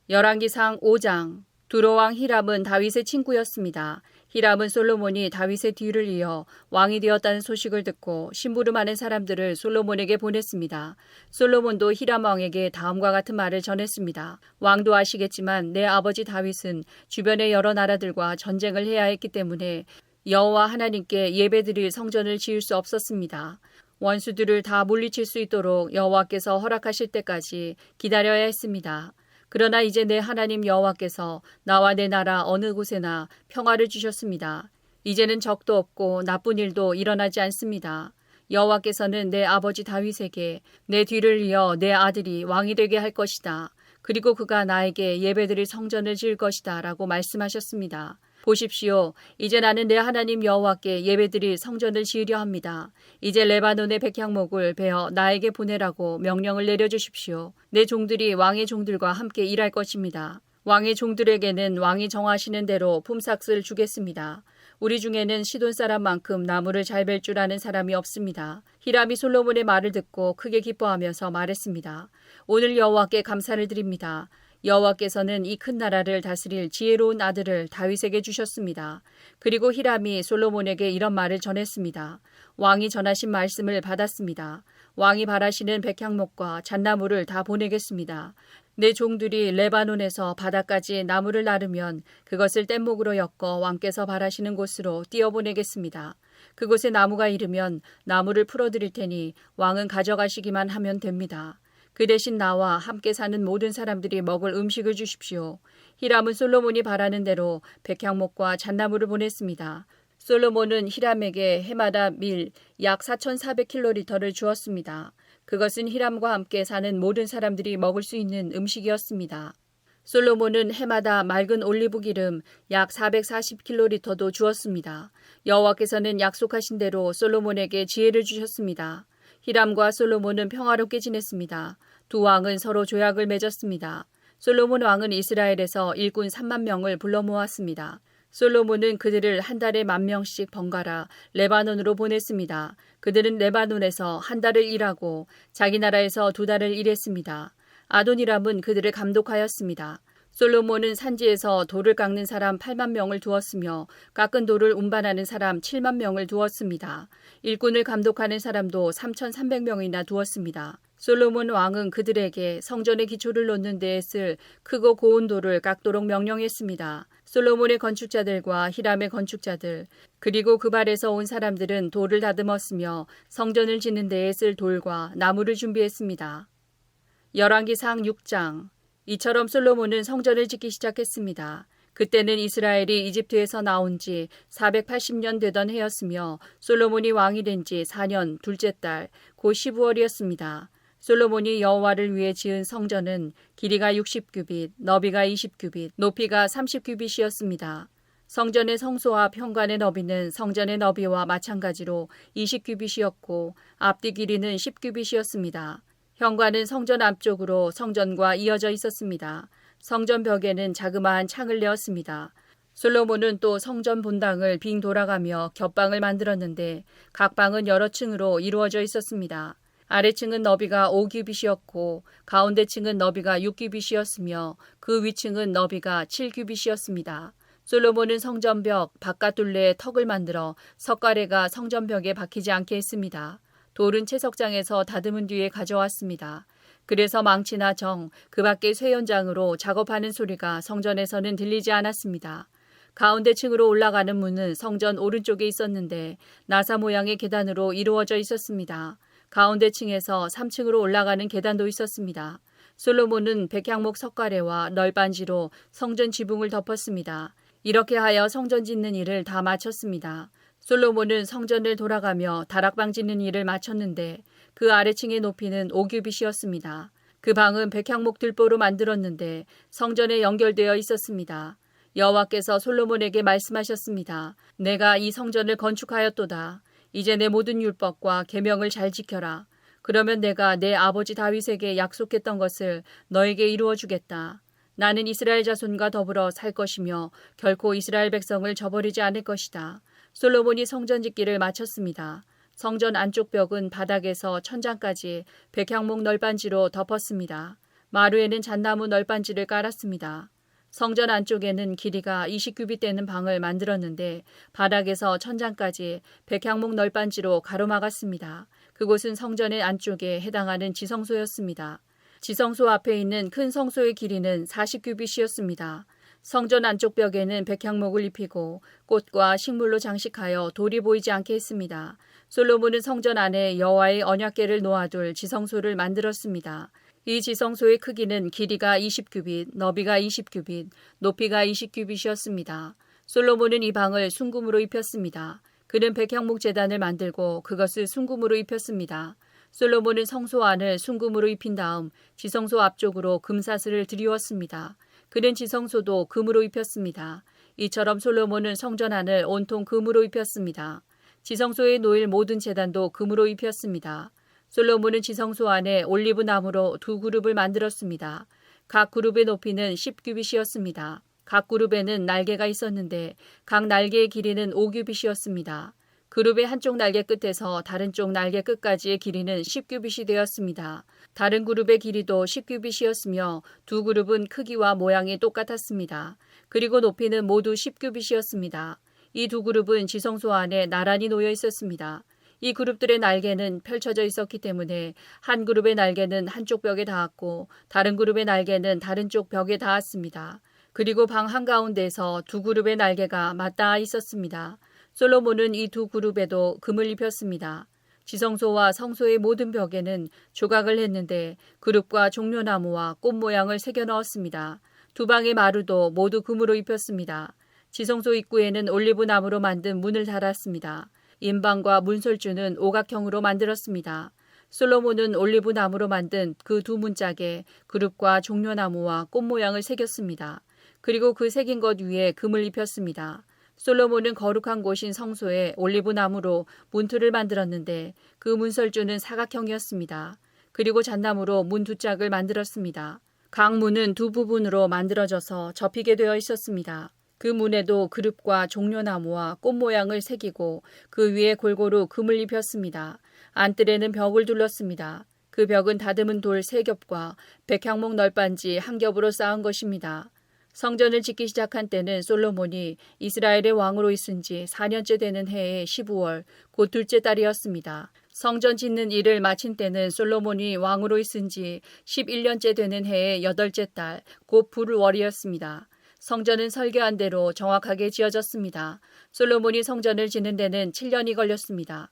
열왕기상 5장. 두로왕 히람은 다윗의 친구였습니다. 히람은 솔로몬이 다윗의 뒤를 이어 왕이 되었다는 소식을 듣고 심부름하는 사람들을 솔로몬에게 보냈습니다. 솔로몬도 히람 왕에게 다음과 같은 말을 전했습니다. 왕도 아시겠지만 내 아버지 다윗은 주변의 여러 나라들과 전쟁을 해야 했기 때문에 여호와 하나님께 예배드릴 성전을 지을 수 없었습니다. 원수들을 다 물리칠 수 있도록 여호와께서 허락하실 때까지 기다려야 했습니다. 그러나 이제 내 하나님 여호와께서 나와 내 나라 어느 곳에나 평화를 주셨습니다. 이제는 적도 없고 나쁜 일도 일어나지 않습니다. 여호와께서는 내 아버지 다윗에게 내 뒤를 이어 내 아들이 왕이 되게 할 것이다. 그리고 그가 나에게 예배드릴 성전을 지을 것이다 라고 말씀하셨습니다. 보십시오. 이제 나는 내 하나님 여호와께 예배드릴 성전을 지으려 합니다. 이제 레바논의 백향목을 베어 나에게 보내라고 명령을 내려주십시오. 내 종들이 왕의 종들과 함께 일할 것입니다. 왕의 종들에게는 왕이 정하시는 대로 품삯을 주겠습니다. 우리 중에는 시돈 사람만큼 나무를 잘 벨 줄 아는 사람이 없습니다. 히람이 솔로몬의 말을 듣고 크게 기뻐하면서 말했습니다. 오늘 여호와께 감사를 드립니다. 여호와께서는 이 큰 나라를 다스릴 지혜로운 아들을 다윗에게 주셨습니다. 그리고 히람이 솔로몬에게 이런 말을 전했습니다. 왕이 전하신 말씀을 받았습니다. 왕이 바라시는 백향목과 잣나무를 다 보내겠습니다. 내 종들이 레바논에서 바다까지 나무를 나르면 그것을 뗏목으로 엮어 왕께서 바라시는 곳으로 띄어보내겠습니다. 그곳에 나무가 이르면 나무를 풀어드릴 테니 왕은 가져가시기만 하면 됩니다. 그 대신 나와 함께 사는 모든 사람들이 먹을 음식을 주십시오. 히람은 솔로몬이 바라는 대로 백향목과 잣나무를 보냈습니다. 솔로몬은 히람에게 해마다 밀 약 4,400킬로리터를 주었습니다. 그것은 히람과 함께 사는 모든 사람들이 먹을 수 있는 음식이었습니다. 솔로몬은 해마다 맑은 올리브 기름 약 440킬로리터도 주었습니다. 여호와께서는 약속하신 대로 솔로몬에게 지혜를 주셨습니다. 히람과 솔로몬은 평화롭게 지냈습니다. 두 왕은 서로 조약을 맺었습니다. 솔로몬 왕은 이스라엘에서 일꾼 3만 명을 불러 모았습니다. 솔로몬은 그들을 한 달에 10,000명씩 번갈아 레바논으로 보냈습니다. 그들은 레바논에서 한 달을 일하고 자기 나라에서 2달을 일했습니다. 아도니람은 그들을 감독하였습니다. 솔로몬은 산지에서 돌을 깎는 사람 8만 명을 두었으며 깎은 돌을 운반하는 사람 7만 명을 두었습니다. 일꾼을 감독하는 사람도 3,300명이나 두었습니다. 솔로몬 왕은 그들에게 성전의 기초를 놓는 데에 쓸 크고 고운 돌을 깎도록 명령했습니다. 솔로몬의 건축자들과 히람의 건축자들 그리고 그 발에서 온 사람들은 돌을 다듬었으며 성전을 짓는 데에 쓸 돌과 나무를 준비했습니다. 열왕기상 6장. 이처럼 솔로몬은 성전을 짓기 시작했습니다. 그때는 이스라엘이 이집트에서 나온 지 480년 되던 해였으며 솔로몬이 왕이 된 지 4년 둘째 달 곧 15월이었습니다. 솔로몬이 여호와를 위해 지은 성전은 길이가 60규빗, 너비가 20규빗, 높이가 30규빗이었습니다. 성전의 성소 앞 현관의 너비는 성전의 너비와 마찬가지로 20규빗이었고 앞뒤 길이는 10규빗이었습니다. 현관은 성전 앞쪽으로 성전과 이어져 있었습니다. 성전 벽에는 자그마한 창을 내었습니다. 솔로몬은 또 성전 본당을 빙 돌아가며 겹방을 만들었는데 각 방은 여러 층으로 이루어져 있었습니다. 아래층은 너비가 5규빗이었고 가운데 층은 너비가 6규빗이었으며 그 위층은 너비가 7규빗이었습니다. 솔로몬은 성전벽 바깥 둘레에 턱을 만들어 석가래가 성전벽에 박히지 않게 했습니다. 돌은 채석장에서 다듬은 뒤에 가져왔습니다. 그래서 망치나 정, 그 밖의 쇠연장으로 작업하는 소리가 성전에서는 들리지 않았습니다. 가운데 층으로 올라가는 문은 성전 오른쪽에 있었는데 나사 모양의 계단으로 이루어져 있었습니다. 가운데 층에서 3층으로 올라가는 계단도 있었습니다. 솔로몬은 백향목 석가래와 널빤지로 성전 지붕을 덮었습니다. 이렇게 하여 성전 짓는 일을 다 마쳤습니다. 솔로몬은 성전을 돌아가며 다락방 짓는 일을 마쳤는데 그 아래층의 높이는 5규빗이었습니다. 그 방은 백향목 들보로 만들었는데 성전에 연결되어 있었습니다. 여호와께서 솔로몬에게 말씀하셨습니다. 내가 이 성전을 건축하였도다. 이제 내 모든 율법과 계명을 잘 지켜라. 그러면 내가 내 아버지 다윗에게 약속했던 것을 너에게 이루어 주겠다. 나는 이스라엘 자손과 더불어 살 것이며 결코 이스라엘 백성을 저버리지 않을 것이다. 솔로몬이 성전 짓기를 마쳤습니다. 성전 안쪽 벽은 바닥에서 천장까지 백향목 널빤지로 덮었습니다. 마루에는 잣나무 널빤지를 깔았습니다. 성전 안쪽에는 길이가 20규빗 되는 방을 만들었는데 바닥에서 천장까지 백향목 널빤지로 가로막았습니다. 그곳은 성전의 안쪽에 해당하는 지성소였습니다. 지성소 앞에 있는 큰 성소의 길이는 40규빗이었습니다. 성전 안쪽 벽에는 백향목을 입히고 꽃과 식물로 장식하여 돌이 보이지 않게 했습니다. 솔로몬은 성전 안에 여호와의 언약궤를 놓아둘 지성소를 만들었습니다. 이 지성소의 크기는 길이가 20규빗, 너비가 20규빗, 높이가 20규빗이었습니다. 솔로몬은 이 방을 순금으로 입혔습니다. 그는 백향목 제단을 만들고 그것을 순금으로 입혔습니다. 솔로몬은 성소 안을 순금으로 입힌 다음 지성소 앞쪽으로 금사슬을 들이웠습니다. 그는 지성소도 금으로 입혔습니다. 이처럼 솔로몬은 성전 안을 온통 금으로 입혔습니다. 지성소에 놓일 모든 제단도 금으로 입혔습니다. 솔로몬은 지성소 안에 올리브 나무로 두 그룹을 만들었습니다. 각 그룹의 높이는 10규빗이었습니다. 각 그룹에는 날개가 있었는데 각 날개의 길이는 5규빗이었습니다. 그룹의 한쪽 날개 끝에서 다른 쪽 날개 끝까지의 길이는 10규빗이 되었습니다. 다른 그룹의 길이도 10규빗이었으며 두 그룹은 크기와 모양이 똑같았습니다. 그리고 높이는 모두 10규빗이었습니다. 이 두 그룹은 지성소 안에 나란히 놓여 있었습니다. 이 그룹들의 날개는 펼쳐져 있었기 때문에 한 그룹의 날개는 한쪽 벽에 닿았고 다른 그룹의 날개는 다른 쪽 벽에 닿았습니다. 그리고 방 한가운데에서 두 그룹의 날개가 맞닿아 있었습니다. 솔로몬은 이 두 그룹에도 금을 입혔습니다. 지성소와 성소의 모든 벽에는 조각을 했는데 그룹과 종려나무와 꽃 모양을 새겨 넣었습니다. 두 방의 마루도 모두 금으로 입혔습니다. 지성소 입구에는 올리브 나무로 만든 문을 달았습니다. 인방과 문설주는 오각형으로 만들었습니다. 솔로몬은 올리브 나무로 만든 그 두 문짝에 그룹과 종려나무와 꽃 모양을 새겼습니다. 그리고 그 새긴 것 위에 금을 입혔습니다. 솔로몬은 거룩한 곳인 성소에 올리브 나무로 문틀을 만들었는데 그 문설주는 사각형이었습니다. 그리고 잣나무로 문 두 짝을 만들었습니다. 각 문은 두 부분으로 만들어져서 접히게 되어 있었습니다. 그 문에도 그룹과 종려나무와 꽃 모양을 새기고 그 위에 골고루 금을 입혔습니다. 안뜰에는 벽을 둘렀습니다. 그 벽은 다듬은 돌 3겹과 백향목 널빤지 1겹으로 쌓은 것입니다. 성전을 짓기 시작한 때는 솔로몬이 이스라엘의 왕으로 있은 지 4년째 되는 해의 15월 곧 둘째 달이었습니다. 성전 짓는 일을 마친 때는 솔로몬이 왕으로 있은 지 11년째 되는 해의 8째 달 곧 불월이었습니다. 성전은 설계한 대로 정확하게 지어졌습니다. 솔로몬이 성전을 짓는 데는 7년이 걸렸습니다.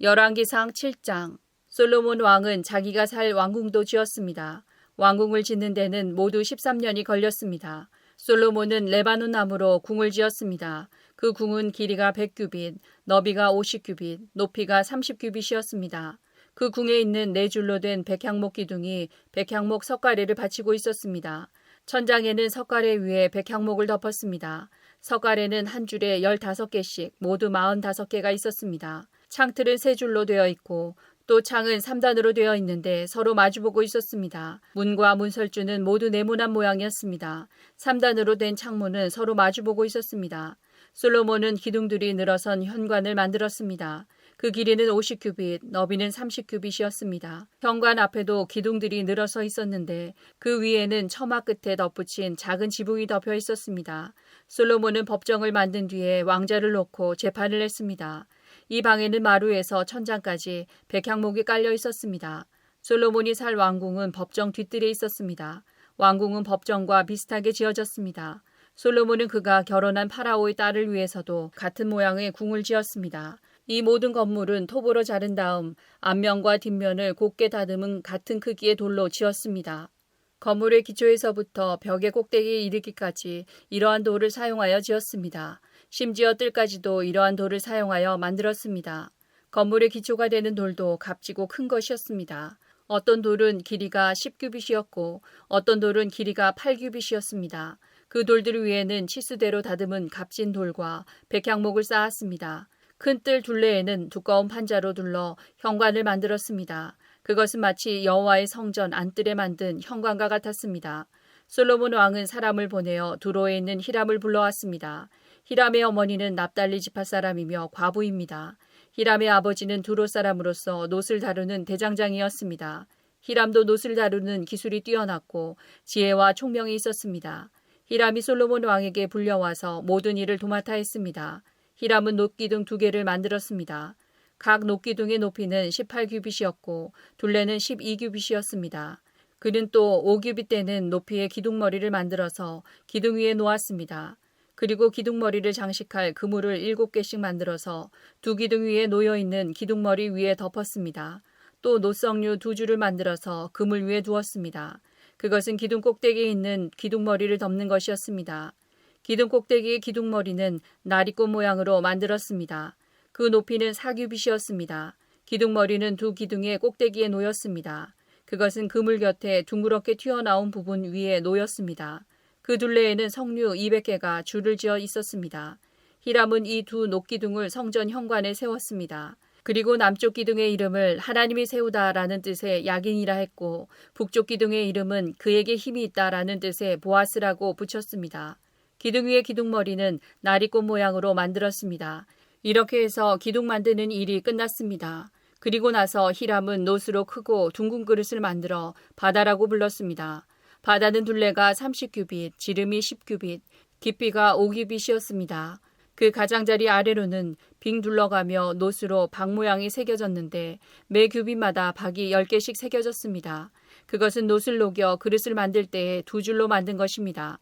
열왕기상 7장. 솔로몬 왕은 자기가 살 왕궁도 지었습니다. 왕궁을 짓는 데는 모두 13년이 걸렸습니다. 솔로몬은 레바논 나무로 궁을 지었습니다. 그 궁은 길이가 100규빗, 너비가 50규빗, 높이가 30규빗이었습니다. 그 궁에 있는 4줄로 된 백향목 기둥이 백향목 석가래를 받치고 있었습니다. 천장에는 석가래 위에 백향목을 덮었습니다. 석가래는 한 줄에 15개씩 모두 45개가 있었습니다. 창틀은 3줄로 되어 있고 또 창은 3단으로 되어 있는데 서로 마주보고 있었습니다. 문과 문설주는 모두 네모난 모양이었습니다. 3단으로 된 창문은 서로 마주보고 있었습니다. 솔로몬은 기둥들이 늘어선 현관을 만들었습니다. 그 길이는 50규빗, 너비는 30규빗이었습니다. 현관 앞에도 기둥들이 늘어서 있었는데 그 위에는 처마 끝에 덧붙인 작은 지붕이 덮여 있었습니다. 솔로몬은 법정을 만든 뒤에 왕자를 놓고 재판을 했습니다. 이 방에는 마루에서 천장까지 백향목이 깔려 있었습니다. 솔로몬이 살 왕궁은 법정 뒤뜰에 있었습니다. 왕궁은 법정과 비슷하게 지어졌습니다. 솔로몬은 그가 결혼한 파라오의 딸을 위해서도 같은 모양의 궁을 지었습니다. 이 모든 건물은 톱으로 자른 다음 앞면과 뒷면을 곱게 다듬은 같은 크기의 돌로 지었습니다. 건물의 기초에서부터 벽의 꼭대기에 이르기까지 이러한 돌을 사용하여 지었습니다. 심지어 뜰까지도 이러한 돌을 사용하여 만들었습니다. 건물의 기초가 되는 돌도 값지고 큰 것이었습니다. 어떤 돌은 길이가 10규빗이었고 어떤 돌은 길이가 8규빗이었습니다. 그 돌들 위에는 치수대로 다듬은 값진 돌과 백향목을 쌓았습니다. 큰 뜰 둘레에는 두꺼운 판자로 둘러 현관을 만들었습니다. 그것은 마치 여호와의 성전 안뜰에 만든 현관과 같았습니다. 솔로몬 왕은 사람을 보내어 두로에 있는 히람을 불러왔습니다. 히람의 어머니는 납달리 지파 사람이며 과부입니다. 히람의 아버지는 두로 사람으로서 놋을 다루는 대장장이었습니다. 히람도 놋을 다루는 기술이 뛰어났고 지혜와 총명이 있었습니다. 히람이 솔로몬 왕에게 불려와서 모든 일을 도맡아 했습니다. 히람은 놋기둥 2개를 만들었습니다. 각 놋기둥의 높이는 18규빗이었고 둘레는 12규빗이었습니다. 그는 또 5규빗 되는 높이의 기둥머리를 만들어서 기둥 위에 놓았습니다. 그리고 기둥머리를 장식할 그물을 7개씩 만들어서 2기둥 위에 놓여있는 기둥머리 위에 덮었습니다. 또 놋석류 2줄을 만들어서 그물 위에 두었습니다. 그것은 기둥 꼭대기에 있는 기둥머리를 덮는 것이었습니다. 기둥 꼭대기의 기둥머리는 나리꽃 모양으로 만들었습니다. 그 높이는 4규빗이었습니다. 기둥머리는 2 기둥의 꼭대기에 놓였습니다. 그것은 그물 곁에 둥그렇게 튀어나온 부분 위에 놓였습니다. 그 둘레에는 석류 200개가 줄을 지어 있었습니다. 히람은 이 2 놋기둥을 성전 현관에 세웠습니다. 그리고 남쪽 기둥의 이름을 하나님이 세우다라는 뜻의 야긴이라 했고 북쪽 기둥의 이름은 그에게 힘이 있다라는 뜻의 보아스라고 붙였습니다. 기둥 위의 기둥머리는 나리꽃 모양으로 만들었습니다. 이렇게 해서 기둥 만드는 일이 끝났습니다. 그리고 나서 히람은 놋으로 크고 둥근 그릇을 만들어 바다라고 불렀습니다. 바다는 둘레가 30규빗, 지름이 10규빗, 깊이가 5규빗이었습니다. 그 가장자리 아래로는 빙 둘러가며 놋으로 박 모양이 새겨졌는데 매 규빗마다 박이 10개씩 새겨졌습니다. 그것은 놋을 녹여 그릇을 만들 때에 2줄로 만든 것입니다.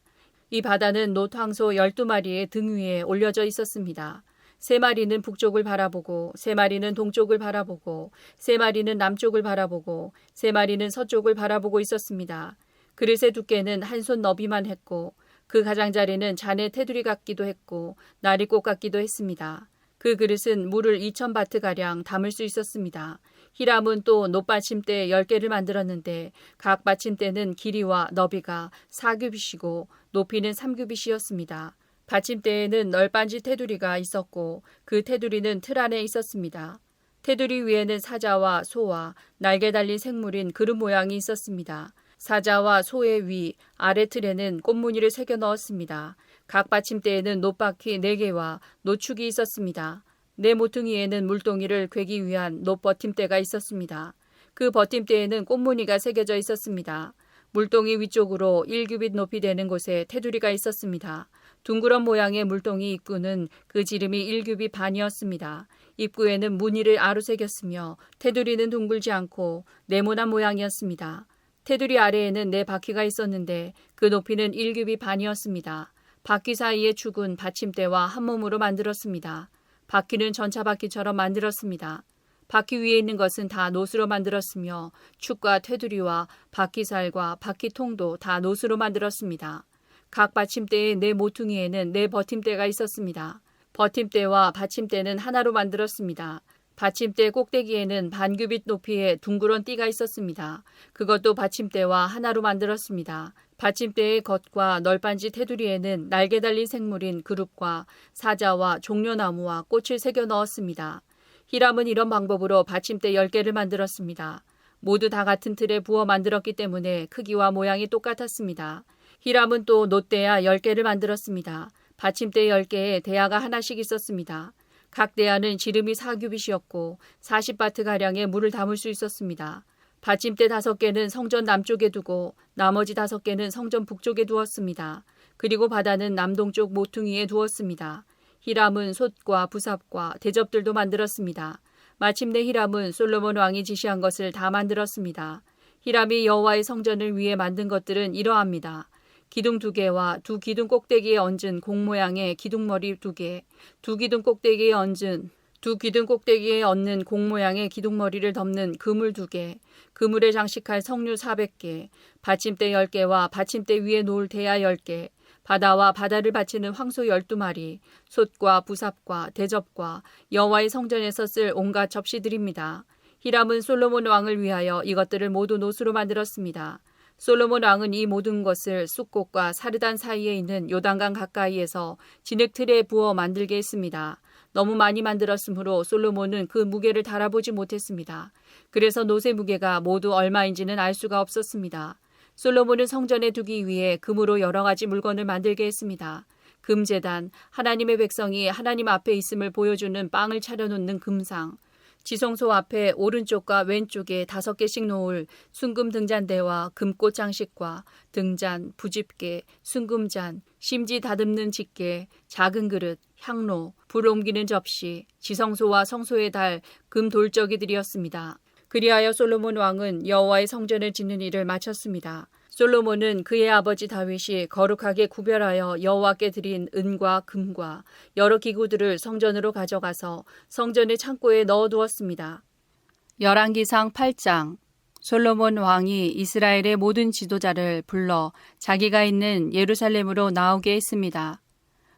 이 바다는 놋 황소 12마리의 등 위에 올려져 있었습니다. 3마리는 북쪽을 바라보고 3마리는 동쪽을 바라보고 3마리는 남쪽을 바라보고 3마리는 서쪽을 바라보고 있었습니다. 그릇의 두께는 한 손 너비만 했고 그 가장자리는 잔의 테두리 같기도 했고 나리꽃 같기도 했습니다. 그 그릇은 물을 2000바트가량 담을 수 있었습니다. 히람은 또 놋받침대 10개를 만들었는데 각 받침대는 길이와 너비가 4규빗이고 높이는 3규빗이었습니다. 받침대에는 널빤지 테두리가 있었고 그 테두리는 틀 안에 있었습니다. 테두리 위에는 사자와 소와 날개 달린 생물인 그릇 모양이 있었습니다. 사자와 소의 위, 아래 틀에는 꽃무늬를 새겨 넣었습니다. 각 받침대에는 놋바퀴 4개와 놋축이 있었습니다. 네 모퉁이에는 물동이를 괴기 위한 놋버팀대가 있었습니다. 그 버팀대에는 꽃무늬가 새겨져 있었습니다. 물동이 위쪽으로 1규빗 높이 되는 곳에 테두리가 있었습니다. 둥그런 모양의 물동이 입구는 그 지름이 1규빗 반이었습니다. 입구에는 무늬를 아루새겼으며 테두리는 둥글지 않고 네모난 모양이었습니다. 테두리 아래에는 4바퀴가 있었는데 그 높이는 1규빗 반이었습니다. 바퀴 사이의 축은 받침대와 한 몸으로 만들었습니다. 바퀴는 전차 바퀴처럼 만들었습니다. 바퀴 위에 있는 것은 다 놋으로 만들었으며 축과 테두리와 바퀴살과 바퀴통도 다 놋으로 만들었습니다. 각 받침대의 4 모퉁이에는 4 버팀대가 있었습니다. 버팀대와 받침대는 하나로 만들었습니다. 받침대 꼭대기에는 반규빗 높이의 둥그런 띠가 있었습니다. 그것도 받침대와 하나로 만들었습니다. 받침대의 겉과 널빤지 테두리에는 날개 달린 생물인 그룹과 사자와 종려나무와 꽃을 새겨 넣었습니다. 히람은 이런 방법으로 받침대 10개를 만들었습니다. 모두 다 같은 틀에 부어 만들었기 때문에 크기와 모양이 똑같았습니다. 히람은 또 놋대야 10개를 만들었습니다. 받침대 10개에 대야가 하나씩 있었습니다. 각 대야는 지름이 4규빗이었고 40바트가량의 물을 담을 수 있었습니다. 받침대 5개는 성전 남쪽에 두고 나머지 5개는 성전 북쪽에 두었습니다. 그리고 바다는 남동쪽 모퉁이에 두었습니다. 히람은 솥과 부삽과 대접들도 만들었습니다. 마침내 히람은 솔로몬 왕이 지시한 것을 다 만들었습니다. 히람이 여호와의 성전을 위해 만든 것들은 이러합니다. 기둥 2개와 2 기둥 꼭대기에 얹은 공 모양의 기둥머리 2개, 2 기둥 꼭대기에 얹은 2 기둥 꼭대기에 얹는 공 모양의 기둥머리를 덮는 그물 2개, 그물에 장식할 석류 400개, 받침대 10개와 받침대 위에 놓을 대야 10개, 바다와 바다를 바치는 황소 12마리, 솥과 부삽과 대접과 여호와의 성전에서 쓸 온갖 접시들입니다. 히람은 솔로몬 왕을 위하여 이것들을 모두 놋으로 만들었습니다. 솔로몬 왕은 이 모든 것을 숫꽃과 사르단 사이에 있는 요단강 가까이에서 진흙틀에 부어 만들게 했습니다. 너무 많이 만들었으므로 솔로몬은 그 무게를 달아보지 못했습니다. 그래서 놋의 무게가 모두 얼마인지는 알 수가 없었습니다. 솔로몬은 성전에 두기 위해 금으로 여러 가지 물건을 만들게 했습니다. 금제단, 하나님의 백성이 하나님 앞에 있음을 보여주는 빵을 차려놓는 금상, 지성소 앞에 오른쪽과 왼쪽에 5개씩 놓을 순금 등잔대와 금꽃 장식과 등잔, 부집게, 순금잔, 심지 다듬는 집게, 작은 그릇, 향로, 불 옮기는 접시, 지성소와 성소에 달 금 돌저기들이었습니다. 그리하여 솔로몬 왕은 여호와의 성전을 짓는 일을 마쳤습니다. 솔로몬은 그의 아버지 다윗이 거룩하게 구별하여 여호와께 드린 은과 금과 여러 기구들을 성전으로 가져가서 성전의 창고에 넣어두었습니다. 열왕기상 8장. 솔로몬 왕이 이스라엘의 모든 지도자를 불러 자기가 있는 예루살렘으로 나오게 했습니다.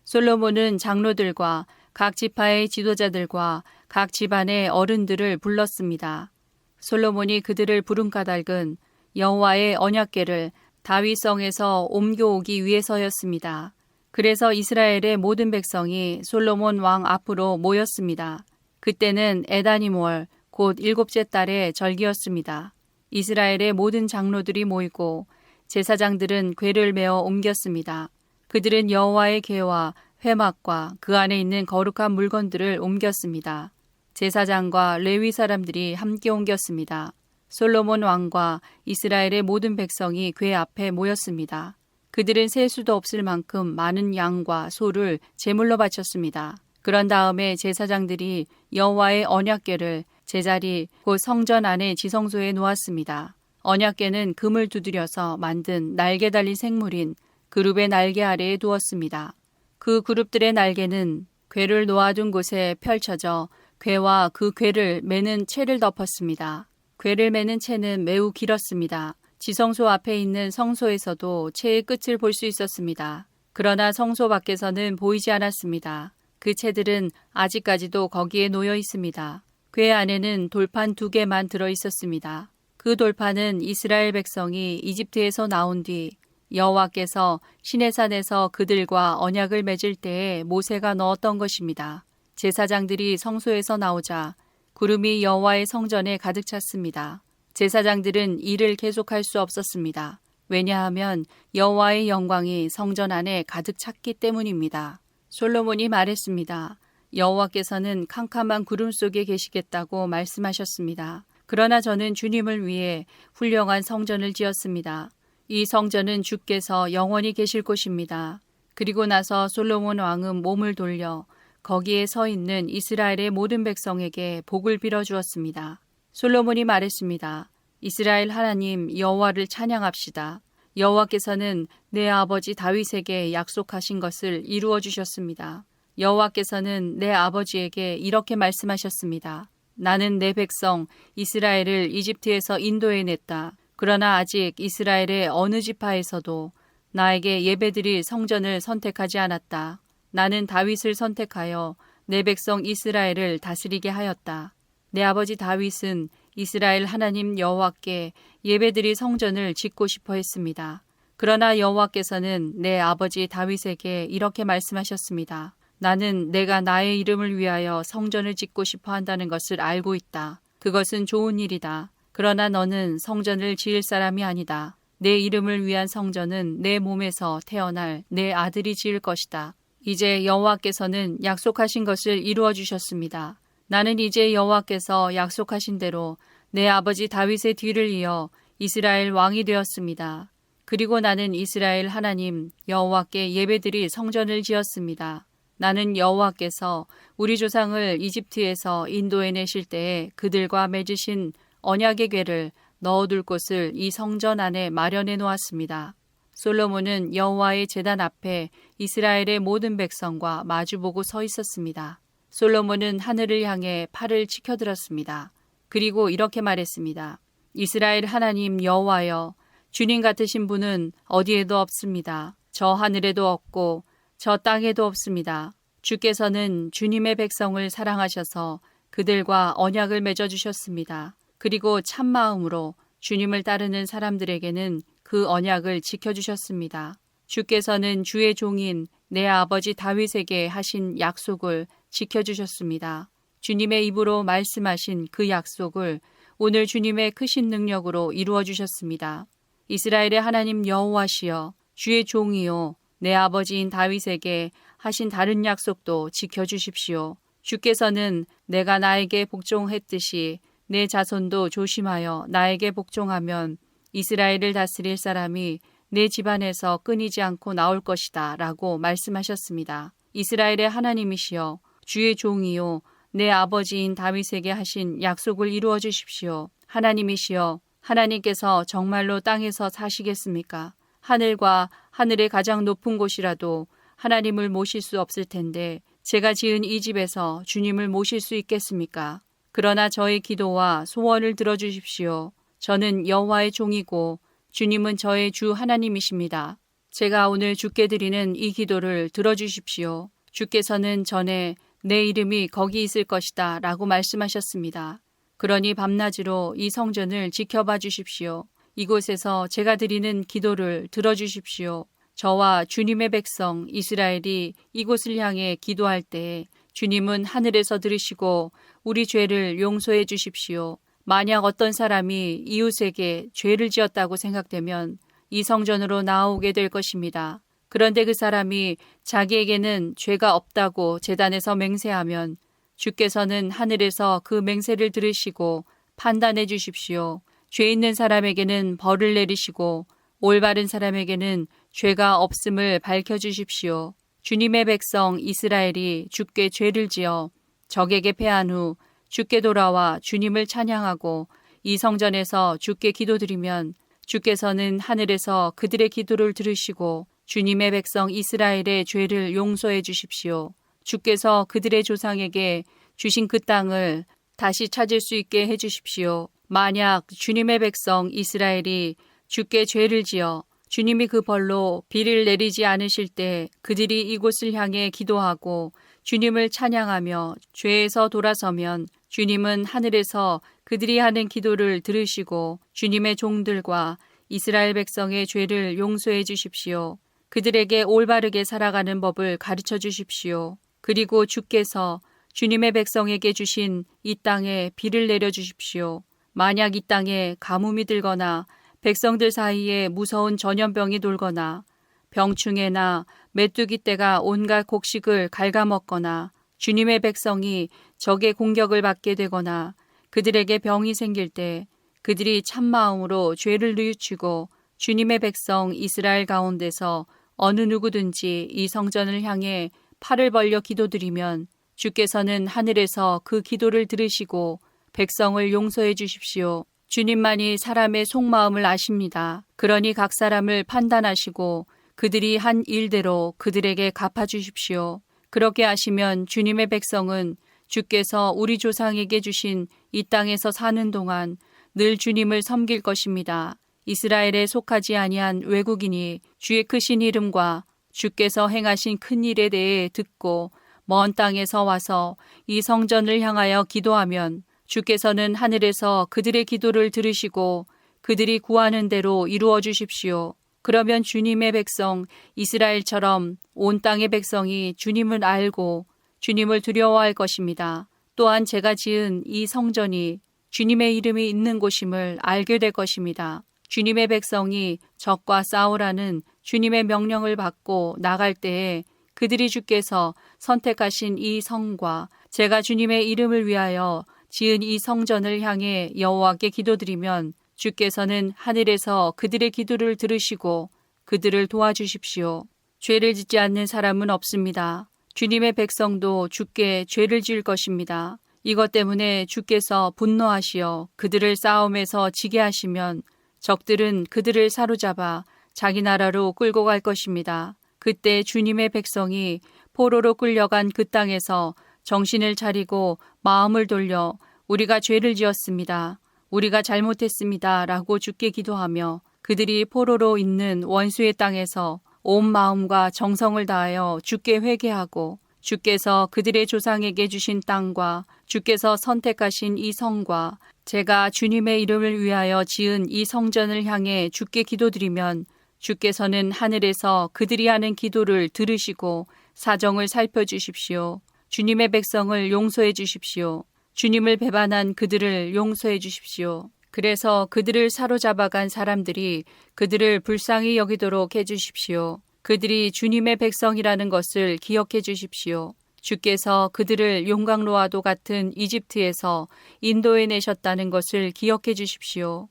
솔로몬은 장로들과 각 지파의 지도자들과 각 집안의 어른들을 불렀습니다. 솔로몬이 그들을 부른 까닭은 여호와의 언약궤를 다윗성에서 옮겨오기 위해서였습니다. 그래서 이스라엘의 모든 백성이 솔로몬 왕 앞으로 모였습니다. 그때는 에다님월 곧 7째 달의 절기였습니다. 이스라엘의 모든 장로들이 모이고 제사장들은 궤를 메어 옮겼습니다. 그들은 여호와의 궤와 회막과 그 안에 있는 거룩한 물건들을 옮겼습니다. 제사장과 레위 사람들이 함께 옮겼습니다. 솔로몬 왕과 이스라엘의 모든 백성이 궤 앞에 모였습니다. 그들은 셀 수도 없을 만큼 많은 양과 소를 제물로 바쳤습니다. 그런 다음에 제사장들이 여호와의 언약궤를 제자리 곧 성전 안의 지성소에 놓았습니다. 언약궤는 금을 두드려서 만든 날개 달린 생물인 그룹의 날개 아래에 두었습니다. 그 그룹들의 날개는 궤를 놓아둔 곳에 펼쳐져 궤와 그 궤를 매는 채를 덮었습니다. 궤를 매는 채는 매우 길었습니다. 지성소 앞에 있는 성소에서도 채의 끝을 볼 수 있었습니다. 그러나 성소 밖에서는 보이지 않았습니다. 그 채들은 아직까지도 거기에 놓여 있습니다. 궤 안에는 돌판 2개만 들어 있었습니다. 그 돌판은 이스라엘 백성이 이집트에서 나온 뒤 여호와께서 시내산에서 그들과 언약을 맺을 때에 모세가 넣었던 것입니다. 제사장들이 성소에서 나오자 구름이 여호와의 성전에 가득 찼습니다. 제사장들은 일을 계속할 수 없었습니다. 왜냐하면 여호와의 영광이 성전 안에 가득 찼기 때문입니다. 솔로몬이 말했습니다. 여호와께서는 캄캄한 구름 속에 계시겠다고 말씀하셨습니다. 그러나 저는 주님을 위해 훌륭한 성전을 지었습니다. 이 성전은 주께서 영원히 계실 곳입니다. 그리고 나서 솔로몬 왕은 몸을 돌려 거기에 서 있는 이스라엘의 모든 백성에게 복을 빌어주었습니다. 솔로몬이 말했습니다. 이스라엘 하나님 여호와를 찬양합시다. 여호와께서는 내 아버지 다윗에게 약속하신 것을 이루어 주셨습니다. 여호와께서는 내 아버지에게 이렇게 말씀하셨습니다. 나는 내 백성 이스라엘을 이집트에서 인도해냈다. 그러나 아직 이스라엘의 어느 지파에서도 나에게 예배드릴 성전을 선택하지 않았다. 나는 다윗을 선택하여 내 백성 이스라엘을 다스리게 하였다. 내 아버지 다윗은 이스라엘 하나님 여호와께 예배드릴 성전을 짓고 싶어 했습니다. 그러나 여호와께서는 내 아버지 다윗에게 이렇게 말씀하셨습니다. 나는 내가 나의 이름을 위하여 성전을 짓고 싶어 한다는 것을 알고 있다. 그것은 좋은 일이다. 그러나 너는 성전을 지을 사람이 아니다. 내 이름을 위한 성전은 내 몸에서 태어날 내 아들이 지을 것이다. 이제 여호와께서는 약속하신 것을 이루어 주셨습니다. 나는 이제 여호와께서 약속하신 대로 내 아버지 다윗의 뒤를 이어 이스라엘 왕이 되었습니다. 그리고 나는 이스라엘 하나님 여호와께 예배드릴 성전을 지었습니다. 나는 여호와께서 우리 조상을 이집트에서 인도해내실 때에 그들과 맺으신 언약의 궤를 넣어둘 곳을 이 성전 안에 마련해 놓았습니다. 솔로몬은 여호와의 제단 앞에 이스라엘의 모든 백성과 마주보고 서 있었습니다. 솔로몬은 하늘을 향해 팔을 치켜들었습니다. 그리고 이렇게 말했습니다. 이스라엘 하나님 여호와여, 주님 같으신 분은 어디에도 없습니다. 저 하늘에도 없고 저 땅에도 없습니다. 주께서는 주님의 백성을 사랑하셔서 그들과 언약을 맺어주셨습니다. 그리고 참마음으로 주님을 따르는 사람들에게는 그 언약을 지켜주셨습니다. 주께서는 주의 종인 내 아버지 다윗에게 하신 약속을 지켜주셨습니다. 주님의 입으로 말씀하신 그 약속을 오늘 주님의 크신 능력으로 이루어 주셨습니다. 이스라엘의 하나님 여호와시여, 주의 종이요 내 아버지인 다윗에게 하신 다른 약속도 지켜주십시오. 주께서는 내가 나에게 복종했듯이 내 자손도 조심하여 나에게 복종하면 이스라엘을 다스릴 사람이 내 집안에서 끊이지 않고 나올 것이다 라고 말씀하셨습니다. 이스라엘의 하나님이시여 주의 종이요 내 아버지인 다윗에게 하신 약속을 이루어 주십시오. 하나님이시여 하나님께서 정말로 땅에서 사시겠습니까? 하늘과 하늘의 가장 높은 곳이라도 하나님을 모실 수 없을 텐데 제가 지은 이 집에서 주님을 모실 수 있겠습니까? 그러나 저의 기도와 소원을 들어주십시오. 저는 여호와의 종이고 주님은 저의 주 하나님이십니다. 제가 오늘 주께 드리는 이 기도를 들어주십시오. 주께서는 전에 내 이름이 거기 있을 것이다 라고 말씀하셨습니다. 그러니 밤낮으로 이 성전을 지켜봐 주십시오. 이곳에서 제가 드리는 기도를 들어주십시오. 저와 주님의 백성 이스라엘이 이곳을 향해 기도할 때 주님은 하늘에서 들으시고 우리 죄를 용서해 주십시오. 만약 어떤 사람이 이웃에게 죄를 지었다고 생각되면 이 성전으로 나오게 될 것입니다. 그런데 그 사람이 자기에게는 죄가 없다고 제단에서 맹세하면 주께서는 하늘에서 그 맹세를 들으시고 판단해 주십시오. 죄 있는 사람에게는 벌을 내리시고 올바른 사람에게는 죄가 없음을 밝혀주십시오. 주님의 백성 이스라엘이 주께 죄를 지어 적에게 패한 후 주께 돌아와 주님을 찬양하고 이 성전에서 주께 기도드리면 주께서는 하늘에서 그들의 기도를 들으시고 주님의 백성 이스라엘의 죄를 용서해 주십시오. 주께서 그들의 조상에게 주신 그 땅을 다시 찾을 수 있게 해 주십시오. 만약 주님의 백성 이스라엘이 주께 죄를 지어 주님이 그 벌로 비를 내리지 않으실 때 그들이 이곳을 향해 기도하고 주님을 찬양하며 죄에서 돌아서면 주님은 하늘에서 그들이 하는 기도를 들으시고 주님의 종들과 이스라엘 백성의 죄를 용서해 주십시오. 그들에게 올바르게 살아가는 법을 가르쳐 주십시오. 그리고 주께서 주님의 백성에게 주신 이 땅에 비를 내려 주십시오. 만약 이 땅에 가뭄이 들거나 백성들 사이에 무서운 전염병이 돌거나 병충해나 메뚜기 떼가 온갖 곡식을 갉아먹거나 주님의 백성이 적의 공격을 받게 되거나 그들에게 병이 생길 때 그들이 참마음으로 죄를 뉘우치고 주님의 백성 이스라엘 가운데서 어느 누구든지 이 성전을 향해 팔을 벌려 기도드리면 주께서는 하늘에서 그 기도를 들으시고 백성을 용서해 주십시오. 주님만이 사람의 속마음을 아십니다. 그러니 각 사람을 판단하시고 그들이 한 일대로 그들에게 갚아주십시오. 그렇게 하시면 주님의 백성은 주께서 우리 조상에게 주신 이 땅에서 사는 동안 늘 주님을 섬길 것입니다. 이스라엘에 속하지 아니한 외국인이 주의 크신 이름과 주께서 행하신 큰 일에 대해 듣고 먼 땅에서 와서 이 성전을 향하여 기도하면 주께서는 하늘에서 그들의 기도를 들으시고 그들이 구하는 대로 이루어 주십시오. 그러면 주님의 백성 이스라엘처럼 온 땅의 백성이 주님을 알고 주님을 두려워할 것입니다. 또한 제가 지은 이 성전이 주님의 이름이 있는 곳임을 알게 될 것입니다. 주님의 백성이 적과 싸우라는 주님의 명령을 받고 나갈 때에 그들이 주께서 선택하신 이 성과 제가 주님의 이름을 위하여 지은 이 성전을 향해 여호와께 기도드리면 주께서는 하늘에서 그들의 기도를 들으시고 그들을 도와주십시오. 죄를 짓지 않는 사람은 없습니다. 주님의 백성도 주께 죄를 지을 것입니다. 이것 때문에 주께서 분노하시어 그들을 싸움에서 지게 하시면 적들은 그들을 사로잡아 자기 나라로 끌고 갈 것입니다. 그때 주님의 백성이 포로로 끌려간 그 땅에서 정신을 차리고 마음을 돌려 우리가 죄를 지었습니다. 우리가 잘못했습니다. 라고 주께 기도하며 그들이 포로로 있는 원수의 땅에서 온 마음과 정성을 다하여 주께 회개하고 주께서 그들의 조상에게 주신 땅과 주께서 선택하신 이 성과 제가 주님의 이름을 위하여 지은 이 성전을 향해 주께 기도드리면 주께서는 하늘에서 그들이 하는 기도를 들으시고 사정을 살펴주십시오. 주님의 백성을 용서해 주십시오. 주님을 배반한 그들을 용서해 주십시오. 그래서 그들을 사로잡아간 사람들이 그들을 불쌍히 여기도록 해주십시오. 그들이 주님의 백성이라는 것을 기억해 주십시오. 주께서 그들을 용광로와도 같은 이집트에서 인도해내셨다는 것을 기억해 주십시오.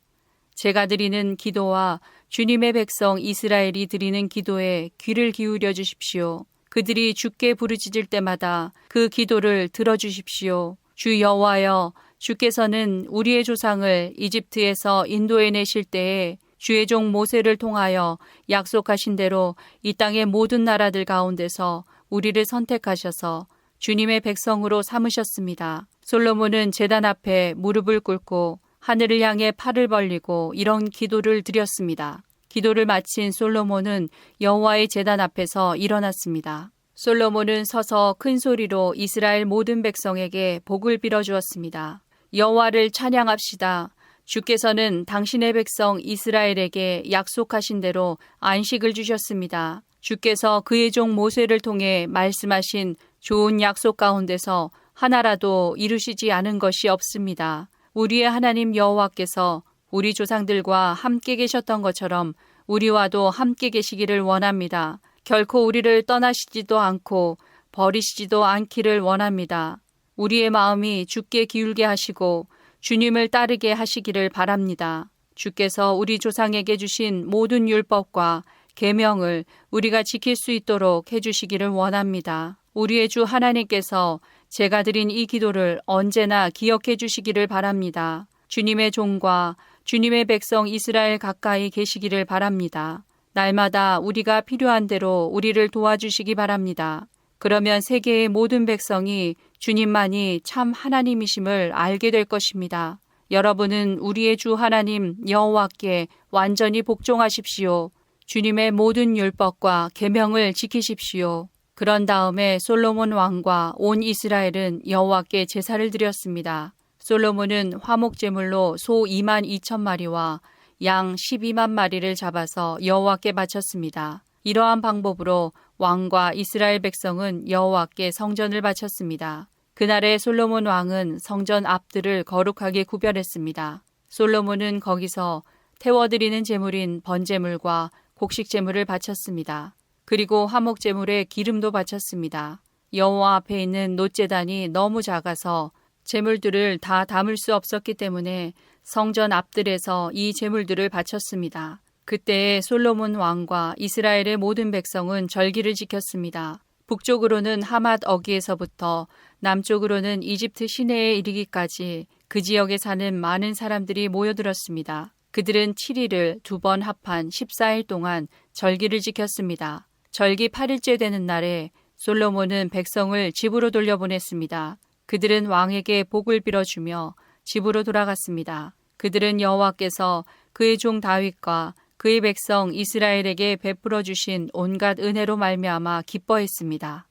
제가 드리는 기도와 주님의 백성 이스라엘이 드리는 기도에 귀를 기울여 주십시오. 그들이 주께 부르짖을 때마다 그 기도를 들어주십시오. 주 여호와여, 주께서는 우리의 조상을 이집트에서 인도해내실 때에 주의 종 모세를 통하여 약속하신 대로 이 땅의 모든 나라들 가운데서 우리를 선택하셔서 주님의 백성으로 삼으셨습니다. 솔로몬은 제단 앞에 무릎을 꿇고 하늘을 향해 팔을 벌리고 이런 기도를 드렸습니다. 기도를 마친 솔로몬은 여호와의 제단 앞에서 일어났습니다. 솔로몬은 서서 큰 소리로 이스라엘 모든 백성에게 복을 빌어주었습니다. 여호와를 찬양합시다. 주께서는 당신의 백성 이스라엘에게 약속하신 대로 안식을 주셨습니다. 주께서 그의 종 모세를 통해 말씀하신 좋은 약속 가운데서 하나라도 이루시지 않은 것이 없습니다. 우리의 하나님 여호와께서 우리 조상들과 함께 계셨던 것처럼 우리와도 함께 계시기를 원합니다. 결코 우리를 떠나시지도 않고 버리시지도 않기를 원합니다. 우리의 마음이 주께 기울게 하시고 주님을 따르게 하시기를 바랍니다. 주께서 우리 조상에게 주신 모든 율법과 계명을 우리가 지킬 수 있도록 해주시기를 원합니다. 우리의 주 하나님께서 제가 드린 이 기도를 언제나 기억해 주시기를 바랍니다. 주님의 종과 주님의 백성 이스라엘 가까이 계시기를 바랍니다. 날마다 우리가 필요한 대로 우리를 도와주시기 바랍니다. 그러면 세계의 모든 백성이 주님만이 참 하나님이심을 알게 될 것입니다. 여러분은 우리의 주 하나님 여호와께 완전히 복종하십시오. 주님의 모든 율법과 계명을 지키십시오. 그런 다음에 솔로몬 왕과 온 이스라엘은 여호와께 제사를 드렸습니다. 솔로몬은 화목제물로 소 22,000마리와 양 12만 마리를 잡아서 여호와께 바쳤습니다. 이러한 방법으로 왕과 이스라엘 백성은 여호와께 성전을 바쳤습니다. 그날에 솔로몬 왕은 성전 앞들을 거룩하게 구별했습니다. 솔로몬은 거기서 태워드리는 제물인 번제물과 곡식제물을 바쳤습니다. 그리고 화목제물에 기름도 바쳤습니다. 여호와 앞에 있는 놋제단이 너무 작아서 제물들을 다 담을 수 없었기 때문에 성전 앞들에서 이 제물들을 바쳤습니다. 그때에 솔로몬 왕과 이스라엘의 모든 백성은 절기를 지켰습니다. 북쪽으로는 하맛 어기에서부터 남쪽으로는 이집트 시내에 이르기까지 그 지역에 사는 많은 사람들이 모여들었습니다. 그들은 7일을 두 번 합한 14일 동안 절기를 지켰습니다. 절기 8일째 되는 날에 솔로몬은 백성을 집으로 돌려보냈습니다. 그들은 왕에게 복을 빌어주며 집으로 돌아갔습니다. 그들은 여호와께서 그의 종 다윗과 그의 백성 이스라엘에게 베풀어 주신 온갖 은혜로 말미암아 기뻐했습니다.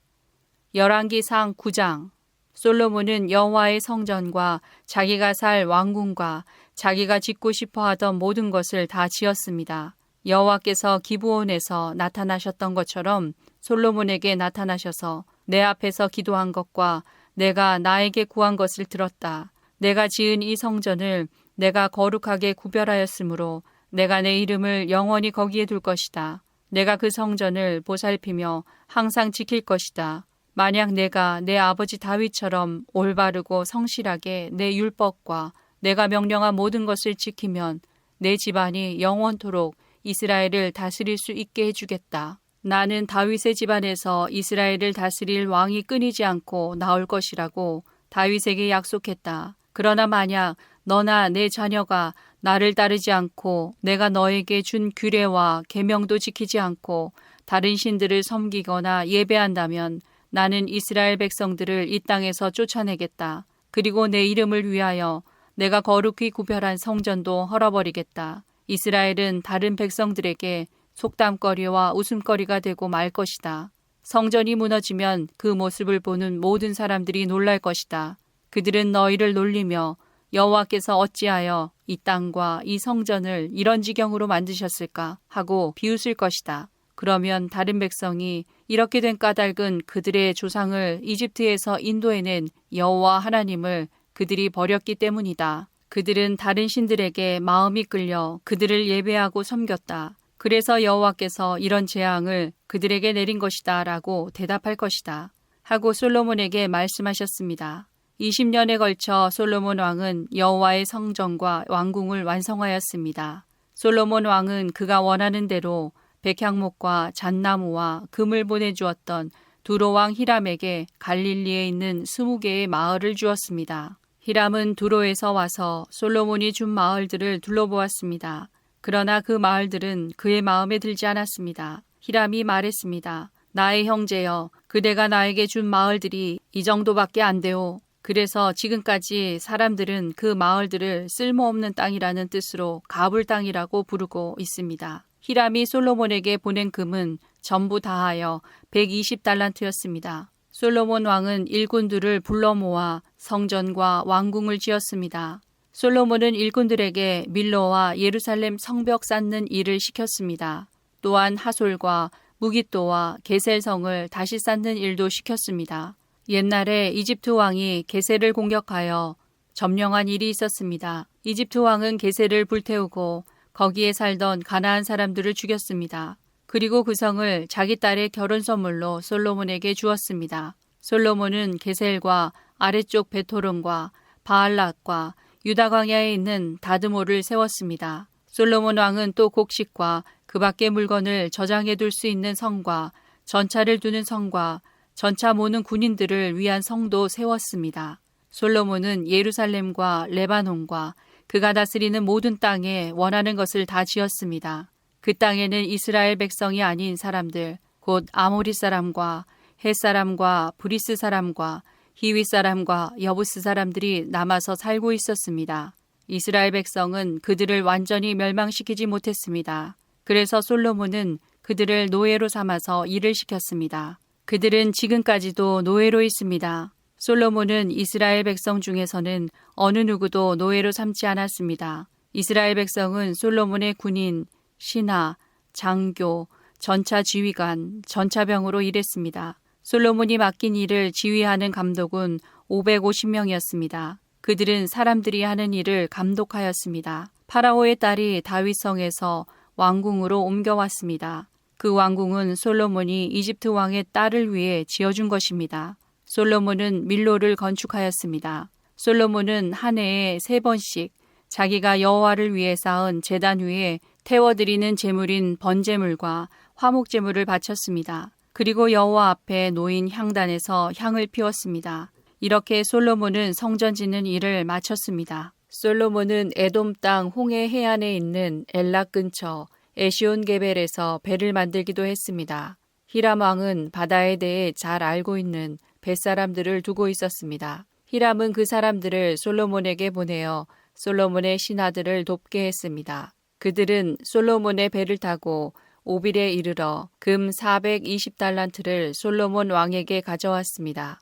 열왕기상 9장. 솔로몬은 여호와의 성전과 자기가 살 왕궁과 자기가 짓고 싶어 하던 모든 것을 다 지었습니다. 여호와께서 기브온에서 나타나셨던 것처럼 솔로몬에게 나타나셔서 내 앞에서 기도한 것과 내가 나에게 구한 것을 들었다. 내가 지은 이 성전을 내가 거룩하게 구별하였으므로 내가 내 이름을 영원히 거기에 둘 것이다. 내가 그 성전을 보살피며 항상 지킬 것이다. 만약 내가 내 아버지 다윗처럼 올바르고 성실하게 내 율법과 내가 명령한 모든 것을 지키면 내 집안이 영원토록 이스라엘을 다스릴 수 있게 해주겠다. 나는 다윗의 집안에서 이스라엘을 다스릴 왕이 끊이지 않고 나올 것이라고 다윗에게 약속했다. 그러나 만약 너나 내 자녀가 나를 따르지 않고 내가 너에게 준 규례와 계명도 지키지 않고 다른 신들을 섬기거나 예배한다면 나는 이스라엘 백성들을 이 땅에서 쫓아내겠다. 그리고 내 이름을 위하여 내가 거룩히 구별한 성전도 헐어버리겠다. 이스라엘은 다른 백성들에게 속담거리와 웃음거리가 되고 말 것이다. 성전이 무너지면 그 모습을 보는 모든 사람들이 놀랄 것이다. 그들은 너희를 놀리며 여호와께서 어찌하여 이 땅과 이 성전을 이런 지경으로 만드셨을까 하고 비웃을 것이다. 그러면 다른 백성이 이렇게 된 까닭은 그들의 조상을 이집트에서 인도해낸 여호와 하나님을 그들이 버렸기 때문이다. 그들은 다른 신들에게 마음이 끌려 그들을 예배하고 섬겼다. 그래서 여호와께서 이런 재앙을 그들에게 내린 것이다 라고 대답할 것이다 하고 솔로몬에게 말씀하셨습니다. 20년에 걸쳐 솔로몬 왕은 여호와의 성전과 왕궁을 완성하였습니다. 솔로몬 왕은 그가 원하는 대로 백향목과 잣나무와 금을 보내주었던 두로 왕 히람에게 갈릴리에 있는 20개의 마을을 주었습니다. 히람은 두로에서 와서 솔로몬이 준 마을들을 둘러보았습니다. 그러나 그 마을들은 그의 마음에 들지 않았습니다. 히람이 말했습니다. 나의 형제여, 그대가 나에게 준 마을들이 이 정도밖에 안 돼요. 그래서 지금까지 사람들은 그 마을들을 쓸모없는 땅이라는 뜻으로 가불 땅이라고 부르고 있습니다. 히람이 솔로몬에게 보낸 금은 전부 다하여 120달란트였습니다. 솔로몬 왕은 일꾼들을 불러 모아 성전과 왕궁을 지었습니다. 솔로몬은 일꾼들에게 밀로와 예루살렘 성벽 쌓는 일을 시켰습니다. 또한 하솔과 무깃도와 게셀성을 다시 쌓는 일도 시켰습니다. 옛날에 이집트 왕이 게셀을 공격하여 점령한 일이 있었습니다. 이집트 왕은 게셀을 불태우고 거기에 살던 가나안 사람들을 죽였습니다. 그리고 그 성을 자기 딸의 결혼 선물로 솔로몬에게 주었습니다. 솔로몬은 게셀과 아래쪽 베토론과 바알락과 유다 광야에 있는 다드모를 세웠습니다. 솔로몬 왕은 또 곡식과 그 밖의 물건을 저장해 둘 수 있는 성과 전차를 두는 성과 전차 모는 군인들을 위한 성도 세웠습니다. 솔로몬은 예루살렘과 레바논과 그가 다스리는 모든 땅에 원하는 것을 다 지었습니다. 그 땅에는 이스라엘 백성이 아닌 사람들, 곧 아모리 사람과 헷 사람과 브리스 사람과 히위 사람과 여부스 사람들이 남아서 살고 있었습니다. 이스라엘 백성은 그들을 완전히 멸망시키지 못했습니다. 그래서 솔로몬은 그들을 노예로 삼아서 일을 시켰습니다. 그들은 지금까지도 노예로 있습니다. 솔로몬은 이스라엘 백성 중에서는 어느 누구도 노예로 삼지 않았습니다. 이스라엘 백성은 솔로몬의 군인, 신하, 장교, 전차 지휘관, 전차병으로 일했습니다. 솔로몬이 맡긴 일을 지휘하는 감독은 550명이었습니다. 그들은 사람들이 하는 일을 감독하였습니다. 파라오의 딸이 다윗성에서 왕궁으로 옮겨왔습니다. 그 왕궁은 솔로몬이 이집트 왕의 딸을 위해 지어준 것입니다. 솔로몬은 밀로를 건축하였습니다. 솔로몬은 한 해에 3번씩 자기가 여호와를 위해 쌓은 제단 위에 태워드리는 제물인 번제물과 화목제물을 바쳤습니다. 그리고 여호와 앞에 놓인 향단에서 향을 피웠습니다. 이렇게 솔로몬은 성전 짓는 일을 마쳤습니다. 솔로몬은 에돔 땅 홍해 해안에 있는 엘락 근처 에시온게벨에서 배를 만들기도 했습니다. 히람 왕은 바다에 대해 잘 알고 있는 뱃사람들을 두고 있었습니다. 히람은 그 사람들을 솔로몬에게 보내어 솔로몬의 신하들을 돕게 했습니다. 그들은 솔로몬의 배를 타고 오빌에 이르러 금 420달란트를 솔로몬 왕에게 가져왔습니다.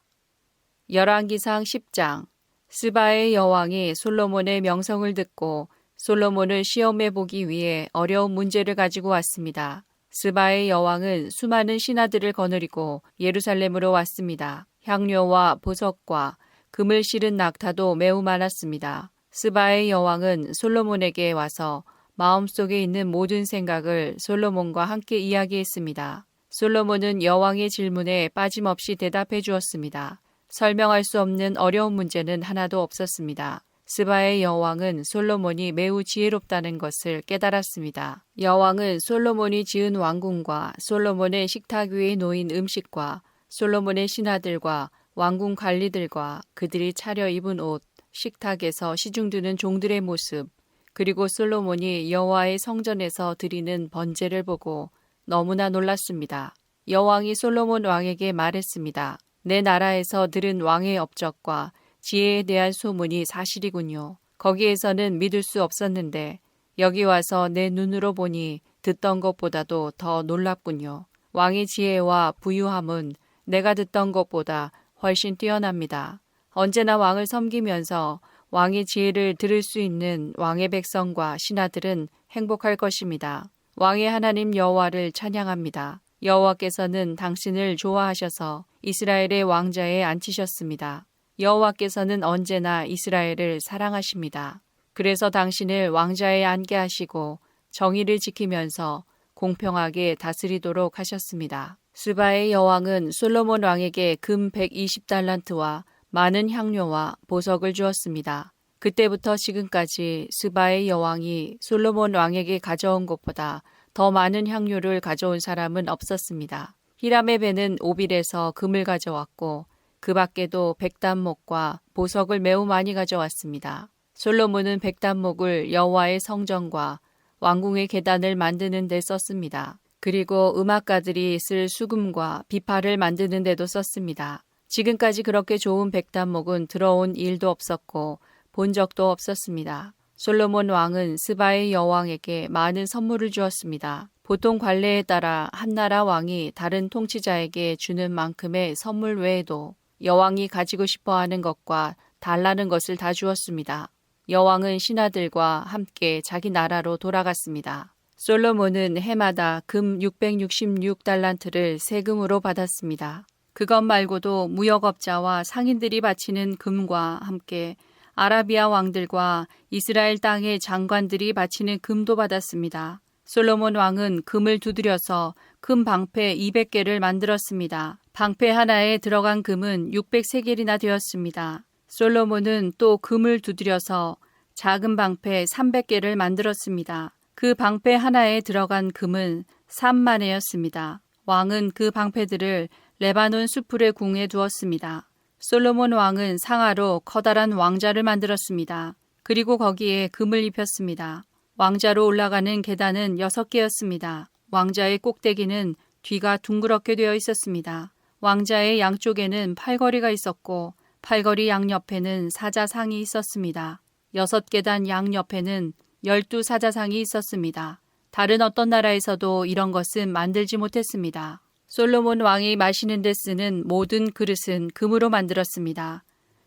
열왕기상 10장. 스바의 여왕이 솔로몬의 명성을 듣고 솔로몬을 시험해 보기 위해 어려운 문제를 가지고 왔습니다. 스바의 여왕은 수많은 신하들을 거느리고 예루살렘으로 왔습니다. 향료와 보석과 금을 실은 낙타도 매우 많았습니다. 스바의 여왕은 솔로몬에게 와서 마음속에 있는 모든 생각을 솔로몬과 함께 이야기했습니다. 솔로몬은 여왕의 질문에 빠짐없이 대답해 주었습니다. 설명할 수 없는 어려운 문제는 하나도 없었습니다. 스바의 여왕은 솔로몬이 매우 지혜롭다는 것을 깨달았습니다. 여왕은 솔로몬이 지은 왕궁과 솔로몬의 식탁 위에 놓인 음식과 솔로몬의 신하들과 왕궁 관리들과 그들이 차려입은 옷, 식탁에서 시중드는 종들의 모습, 그리고 솔로몬이 여호와의 성전에서 드리는 번제를 보고 너무나 놀랐습니다. 여왕이 솔로몬 왕에게 말했습니다. 내 나라에서 들은 왕의 업적과 지혜에 대한 소문이 사실이군요. 거기에서는 믿을 수 없었는데 여기 와서 내 눈으로 보니 듣던 것보다도 더 놀랍군요. 왕의 지혜와 부유함은 내가 듣던 것보다 훨씬 뛰어납니다. 언제나 왕을 섬기면서 왕의 지혜를 들을 수 있는 왕의 백성과 신하들은 행복할 것입니다. 왕의 하나님 여호와를 찬양합니다. 여호와께서는 당신을 좋아하셔서 이스라엘의 왕자에 앉히셨습니다. 여호와께서는 언제나 이스라엘을 사랑하십니다. 그래서 당신을 왕자에 앉게 하시고 정의를 지키면서 공평하게 다스리도록 하셨습니다. 스바의 여왕은 솔로몬 왕에게 금 120달란트와 많은 향료와 보석을 주었습니다. 그때부터 지금까지 스바의 여왕이 솔로몬 왕에게 가져온 것보다 더 많은 향료를 가져온 사람은 없었습니다. 히람의 배는 오빌에서 금을 가져왔고 그 밖에도 백단목과 보석을 매우 많이 가져왔습니다. 솔로몬은 백단목을 여호와의 성전과 왕궁의 계단을 만드는 데 썼습니다. 그리고 음악가들이 쓸 수금과 비파를 만드는 데도 썼습니다. 지금까지 그렇게 좋은 백단목은 들어온 일도 없었고 본 적도 없었습니다. 솔로몬 왕은 스바의 여왕에게 많은 선물을 주었습니다. 보통 관례에 따라 한 나라 왕이 다른 통치자에게 주는 만큼의 선물 외에도 여왕이 가지고 싶어하는 것과 달라는 것을 다 주었습니다. 여왕은 신하들과 함께 자기 나라로 돌아갔습니다. 솔로몬은 해마다 금 666달란트를 세금으로 받았습니다. 그것 말고도 무역업자와 상인들이 바치는 금과 함께 아라비아 왕들과 이스라엘 땅의 장관들이 바치는 금도 받았습니다. 솔로몬 왕은 금을 두드려서 금 방패 200개를 만들었습니다. 방패 하나에 들어간 금은 600세겔이나 되었습니다. 솔로몬은 또 금을 두드려서 작은 방패 300개를 만들었습니다. 그 방패 하나에 들어간 금은 3만회였습니다. 왕은 그 방패들을 레바논 수풀의 궁에 두었습니다. 솔로몬 왕은 상아로 커다란 왕자를 만들었습니다. 그리고 거기에 금을 입혔습니다. 왕자로 올라가는 계단은 6개였습니다. 왕자의 꼭대기는 뒤가 둥그렇게 되어 있었습니다. 왕자의 양쪽에는 팔걸이가 있었고 팔걸이 양옆에는 사자상이 있었습니다. 6계단 양옆에는 12사자상이 있었습니다. 다른 어떤 나라에서도 이런 것은 만들지 못했습니다. 솔로몬 왕이 마시는 데 쓰는 모든 그릇은 금으로 만들었습니다.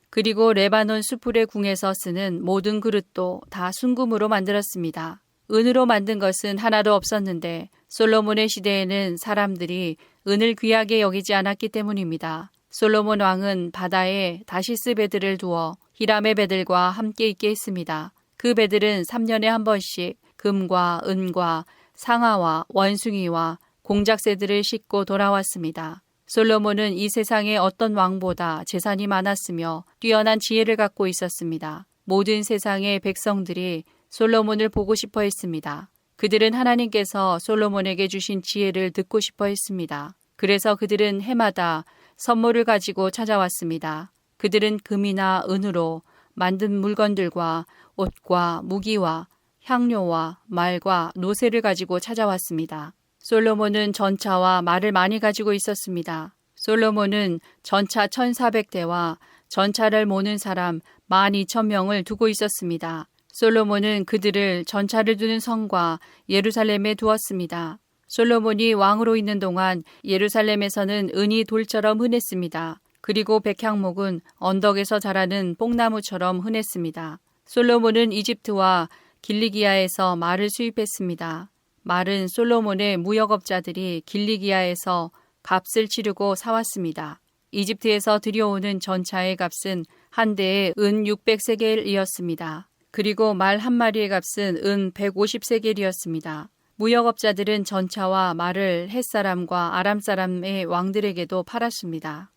그리고 레바논 수풀의 궁에서 쓰는 모든 그릇도 다 순금으로 만들었습니다. 은으로 만든 것은 하나도 없었는데 솔로몬의 시대에는 사람들이 은을 귀하게 여기지 않았기 때문입니다. 솔로몬 왕은 바다에 다시스 배들을 두어 히람의 배들과 함께 있게 했습니다. 그 배들은 3년에 한 번씩 금과 은과 상아와 원숭이와 공작새들을 싣고 돌아왔습니다. 솔로몬은 이 세상의 어떤 왕보다 재산이 많았으며 뛰어난 지혜를 갖고 있었습니다. 모든 세상의 백성들이 솔로몬을 보고 싶어 했습니다. 그들은 하나님께서 솔로몬에게 주신 지혜를 듣고 싶어 했습니다. 그래서 그들은 해마다 선물을 가지고 찾아왔습니다. 그들은 금이나 은으로 만든 물건들과 옷과 무기와 향료와 말과 노새를 가지고 찾아왔습니다. 솔로몬은 전차와 말을 많이 가지고 있었습니다. 솔로몬은 전차 1400대와 전차를 모는 사람 12,000명을 두고 있었습니다. 솔로몬은 그들을 전차를 두는 성과 예루살렘에 두었습니다. 솔로몬이 왕으로 있는 동안 예루살렘에서는 은이 돌처럼 흔했습니다. 그리고 백향목은 언덕에서 자라는 뽕나무처럼 흔했습니다. 솔로몬은 이집트와 길리기아에서 말을 수입했습니다. 말은 솔로몬의 무역업자들이 길리기아에서 값을 치르고 사왔습니다. 이집트에서 들여오는 전차의 값은 한 대에 은 600세겔이었습니다. 그리고 말 한 마리의 값은 은 150세겔이었습니다. 무역업자들은 전차와 말을 헷사람과 아람사람의 왕들에게도 팔았습니다.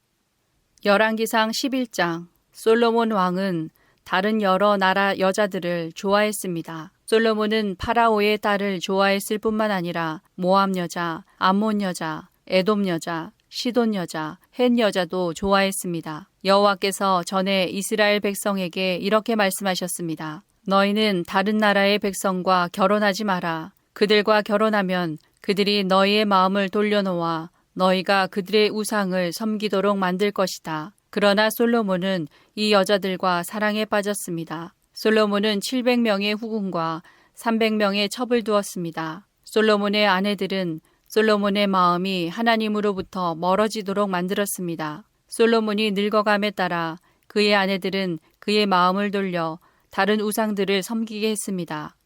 열왕기상 11장. 솔로몬 왕은 다른 여러 나라 여자들을 좋아했습니다. 솔로몬은 파라오의 딸을 좋아했을 뿐만 아니라 모압 여자, 암몬 여자, 에돔 여자, 시돈 여자, 헷 여자도 좋아했습니다. 여호와께서 전에 이스라엘 백성에게 이렇게 말씀하셨습니다. 너희는 다른 나라의 백성과 결혼하지 마라. 그들과 결혼하면 그들이 너희의 마음을 돌려놓아 너희가 그들의 우상을 섬기도록 만들 것이다. 그러나 솔로몬은 이 여자들과 사랑에 빠졌습니다. 솔로몬은 700명의 후궁과 300명의 첩을 두었습니다. 솔로몬의 아내들은 솔로몬의 마음이 하나님으로부터 멀어지도록 만들었습니다. 솔로몬이 늙어감에 따라 그의 아내들은 그의 마음을 돌려 다른 우상들을 섬기게 했습니다.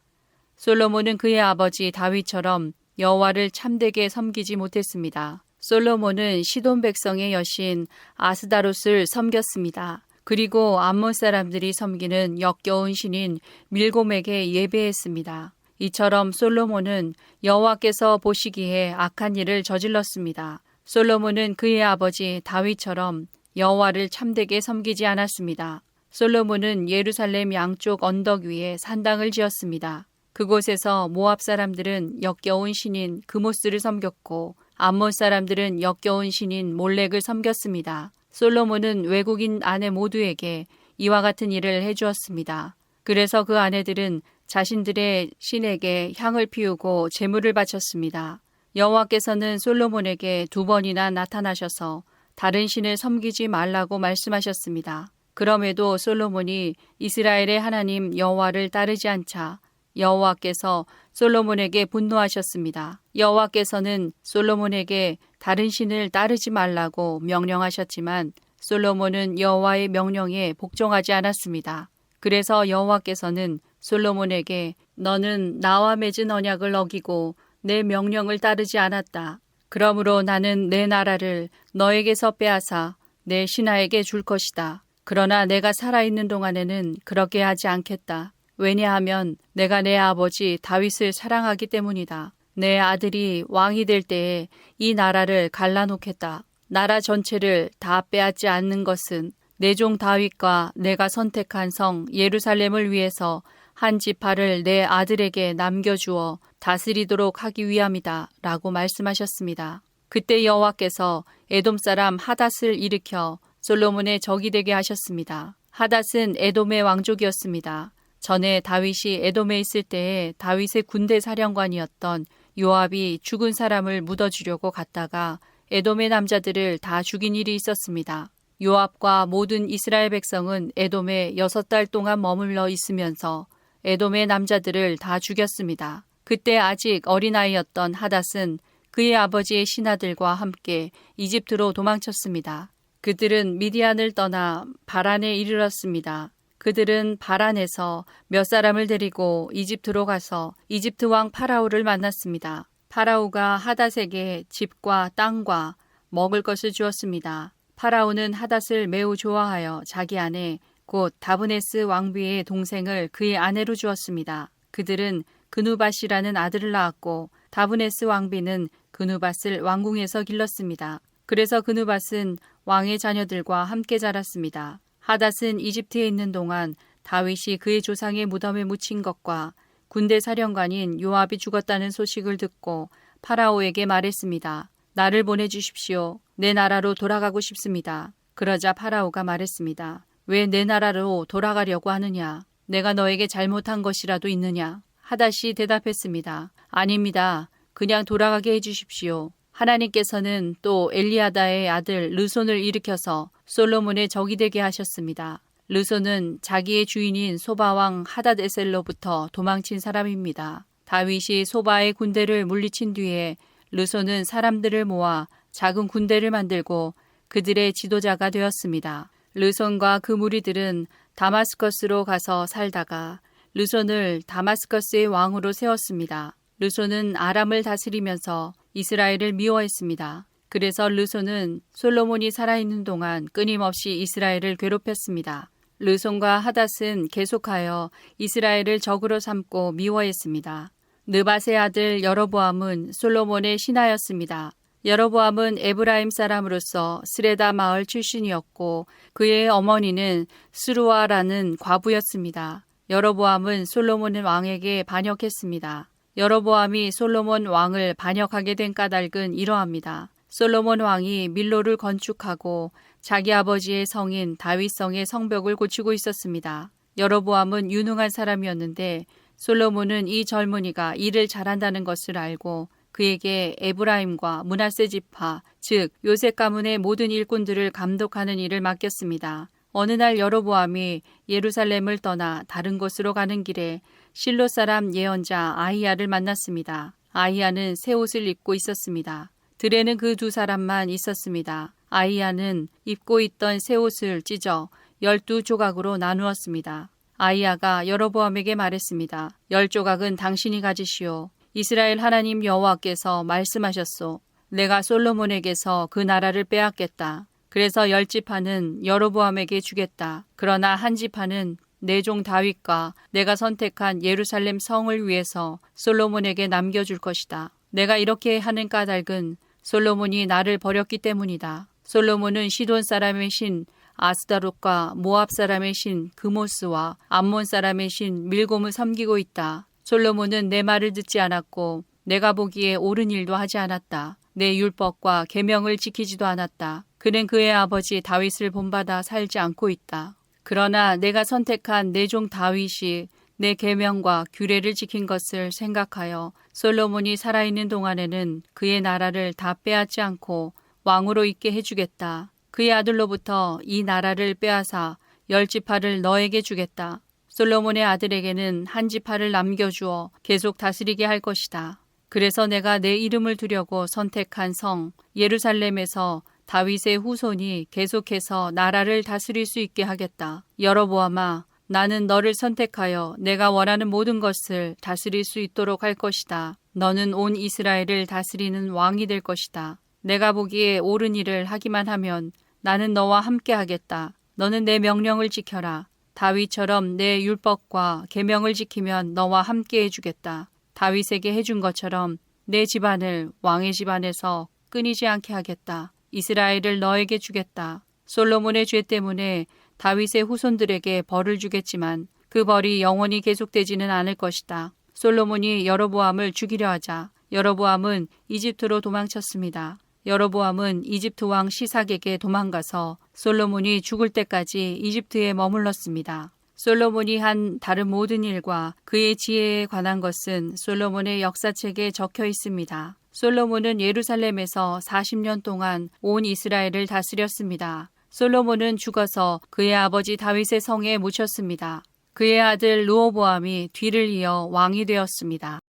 솔로몬은 그의 아버지 다윗처럼 여호와를 참되게 섬기지 못했습니다. 솔로몬은 시돈 백성의 여신 아스다롯을 섬겼습니다. 그리고 암몬 사람들이 섬기는 역겨운 신인 밀곰에게 예배했습니다. 이처럼 솔로몬은 여호와께서 보시기에 악한 일을 저질렀습니다. 솔로몬은 그의 아버지 다윗처럼 여호와를 참되게 섬기지 않았습니다. 솔로몬은 예루살렘 양쪽 언덕 위에 산당을 지었습니다. 그곳에서 모압 사람들은 역겨운 신인 그모스를 섬겼고 암몬 사람들은 역겨운 신인 몰렉을 섬겼습니다. 솔로몬은 외국인 아내 모두에게 이와 같은 일을 해주었습니다. 그래서 그 아내들은 자신들의 신에게 향을 피우고 제물을 바쳤습니다. 여호와께서는 솔로몬에게 2번이나 나타나셔서 다른 신을 섬기지 말라고 말씀하셨습니다. 그럼에도 솔로몬이 이스라엘의 하나님 여호와를 따르지 않자 여호와께서 솔로몬에게 분노하셨습니다. 여호와께서는 솔로몬에게 다른 신을 따르지 말라고 명령하셨지만 솔로몬은 여호와의 명령에 복종하지 않았습니다. 그래서 여호와께서는 솔로몬에게 너는 나와 맺은 언약을 어기고 내 명령을 따르지 않았다. 그러므로 나는 내 나라를 너에게서 빼앗아 내 신하에게 줄 것이다. 그러나 내가 살아있는 동안에는 그렇게 하지 않겠다. 왜냐하면 내가 내 아버지 다윗을 사랑하기 때문이다. 내 아들이 왕이 될 때에 이 나라를 갈라놓겠다. 나라 전체를 다 빼앗지 않는 것은 내 종 다윗과 내가 선택한 성 예루살렘을 위해서 한 지파를 내 아들에게 남겨주어 다스리도록 하기 위함이다 라고 말씀하셨습니다. 그때 여호와께서 에돔 사람 하닷을 일으켜 솔로몬의 적이 되게 하셨습니다. 하닷은 에돔의 왕족이었습니다. 전에 다윗이 에돔에 있을 때에 다윗의 군대 사령관이었던 요압이 죽은 사람을 묻어주려고 갔다가 에돔의 남자들을 다 죽인 일이 있었습니다. 요압과 모든 이스라엘 백성은 에돔에 6달 동안 머물러 있으면서 에돔의 남자들을 다 죽였습니다. 그때 아직 어린아이였던 하닷은 그의 아버지의 신하들과 함께 이집트로 도망쳤습니다. 그들은 미디안을 떠나 바란에 이르렀습니다. 그들은 바란에서 몇 사람을 데리고 이집트로 가서 이집트 왕 파라오를 만났습니다. 파라오가 하닷에게 집과 땅과 먹을 것을 주었습니다. 파라오는 하닷을 매우 좋아하여 자기 아내 곧 다브네스 왕비의 동생을 그의 아내로 주었습니다. 그들은 그누밧이라는 아들을 낳았고 다브네스 왕비는 그누밧을 왕궁에서 길렀습니다. 그래서 그누밧은 왕의 자녀들과 함께 자랐습니다. 하닷은 이집트에 있는 동안 다윗이 그의 조상의 무덤에 묻힌 것과 군대 사령관인 요압이 죽었다는 소식을 듣고 파라오에게 말했습니다. 나를 보내주십시오. 내 나라로 돌아가고 싶습니다. 그러자 파라오가 말했습니다. 왜 내 나라로 돌아가려고 하느냐? 내가 너에게 잘못한 것이라도 있느냐? 하닷이 대답했습니다. 아닙니다. 그냥 돌아가게 해주십시오. 하나님께서는 또 엘리아다의 아들 르손을 일으켜서 솔로몬의 적이 되게 하셨습니다. 르손은 자기의 주인인 소바왕 하닷에셀로부터 도망친 사람입니다. 다윗이 소바의 군대를 물리친 뒤에 르손은 사람들을 모아 작은 군대를 만들고 그들의 지도자가 되었습니다. 르손과 그 무리들은 다마스커스로 가서 살다가 르손을 다마스커스의 왕으로 세웠습니다. 르손은 아람을 다스리면서 이스라엘을 미워했습니다. 그래서 르손은 솔로몬이 살아있는 동안 끊임없이 이스라엘을 괴롭혔습니다. 르손과 하닷은 계속하여 이스라엘을 적으로 삼고 미워했습니다. 느밧의 아들 여로보암은 솔로몬의 신하였습니다. 여로보암은 에브라임 사람으로서 스레다 마을 출신이었고 그의 어머니는 스루아라는 과부였습니다. 여로보암은 솔로몬 왕에게 반역했습니다. 여로보암이 솔로몬 왕을 반역하게 된 까닭은 이러합니다. 솔로몬 왕이 밀로를 건축하고 자기 아버지의 성인 다윗성의 성벽을 고치고 있었습니다. 여로보암은 유능한 사람이었는데 솔로몬은 이 젊은이가 일을 잘한다는 것을 알고 그에게 에브라임과 므낫세 지파, 즉 요셉 가문의 모든 일꾼들을 감독하는 일을 맡겼습니다. 어느 날 여로보암이 예루살렘을 떠나 다른 곳으로 가는 길에 실로 사람 예언자 아히야를 만났습니다. 아히야는 새 옷을 입고 있었습니다. 들에는 그 2사람만 있었습니다. 아히야는 입고 있던 새 옷을 찢어 12조각으로 나누었습니다. 아히야가 여로보암에게 말했습니다. 10조각은 당신이 가지시오. 이스라엘 하나님 여호와께서 말씀하셨소. 내가 솔로몬에게서 그 나라를 빼앗겠다. 그래서 10지파는 여로보암에게 주겠다. 그러나 한 지파는 내 종 다윗과 내가 선택한 예루살렘 성을 위해서 솔로몬에게 남겨줄 것이다. 내가 이렇게 하는 까닭은 솔로몬이 나를 버렸기 때문이다. 솔로몬은 시돈 사람의 신 아스다롯과 모압 사람의 신 그모스와 암몬 사람의 신 밀곰을 섬기고 있다. 솔로몬은 내 말을 듣지 않았고 내가 보기에 옳은 일도 하지 않았다. 내 율법과 계명을 지키지도 않았다. 그는 그의 아버지 다윗을 본받아 살지 않고 있다. 그러나 내가 선택한 내 종 다윗이 내 계명과 규례를 지킨 것을 생각하여 솔로몬이 살아있는 동안에는 그의 나라를 다 빼앗지 않고 왕으로 있게 해주겠다. 그의 아들로부터 이 나라를 빼앗아 10지파를 너에게 주겠다. 솔로몬의 아들에게는 한 지파를 남겨주어 계속 다스리게 할 것이다. 그래서 내가 내 이름을 두려고 선택한 성 예루살렘에서 다윗의 후손이 계속해서 나라를 다스릴 수 있게 하겠다. 여로보암아, 나는 너를 선택하여 내가 원하는 모든 것을 다스릴 수 있도록 할 것이다. 너는 온 이스라엘을 다스리는 왕이 될 것이다. 내가 보기에 옳은 일을 하기만 하면 나는 너와 함께 하겠다. 너는 내 명령을 지켜라. 다윗처럼 내 율법과 계명을 지키면 너와 함께 해주겠다. 다윗에게 해준 것처럼 내 집안을 왕의 집안에서 끊이지 않게 하겠다. 이스라엘을 너에게 주겠다. 솔로몬의 죄 때문에 다윗의 후손들에게 벌을 주겠지만 그 벌이 영원히 계속되지는 않을 것이다. 솔로몬이 여로보암을 죽이려 하자 여로보암은 이집트로 도망쳤습니다. 여로보암은 이집트 왕 시삭에게 도망가서 솔로몬이 죽을 때까지 이집트에 머물렀습니다. 솔로몬이 한 다른 모든 일과 그의 지혜에 관한 것은 솔로몬의 역사책에 적혀 있습니다. 솔로몬은 예루살렘에서 40년 동안 온 이스라엘을 다스렸습니다. 솔로몬은 죽어서 그의 아버지 다윗의 성에 묻혔습니다. 그의 아들 르호보암이 뒤를 이어 왕이 되었습니다.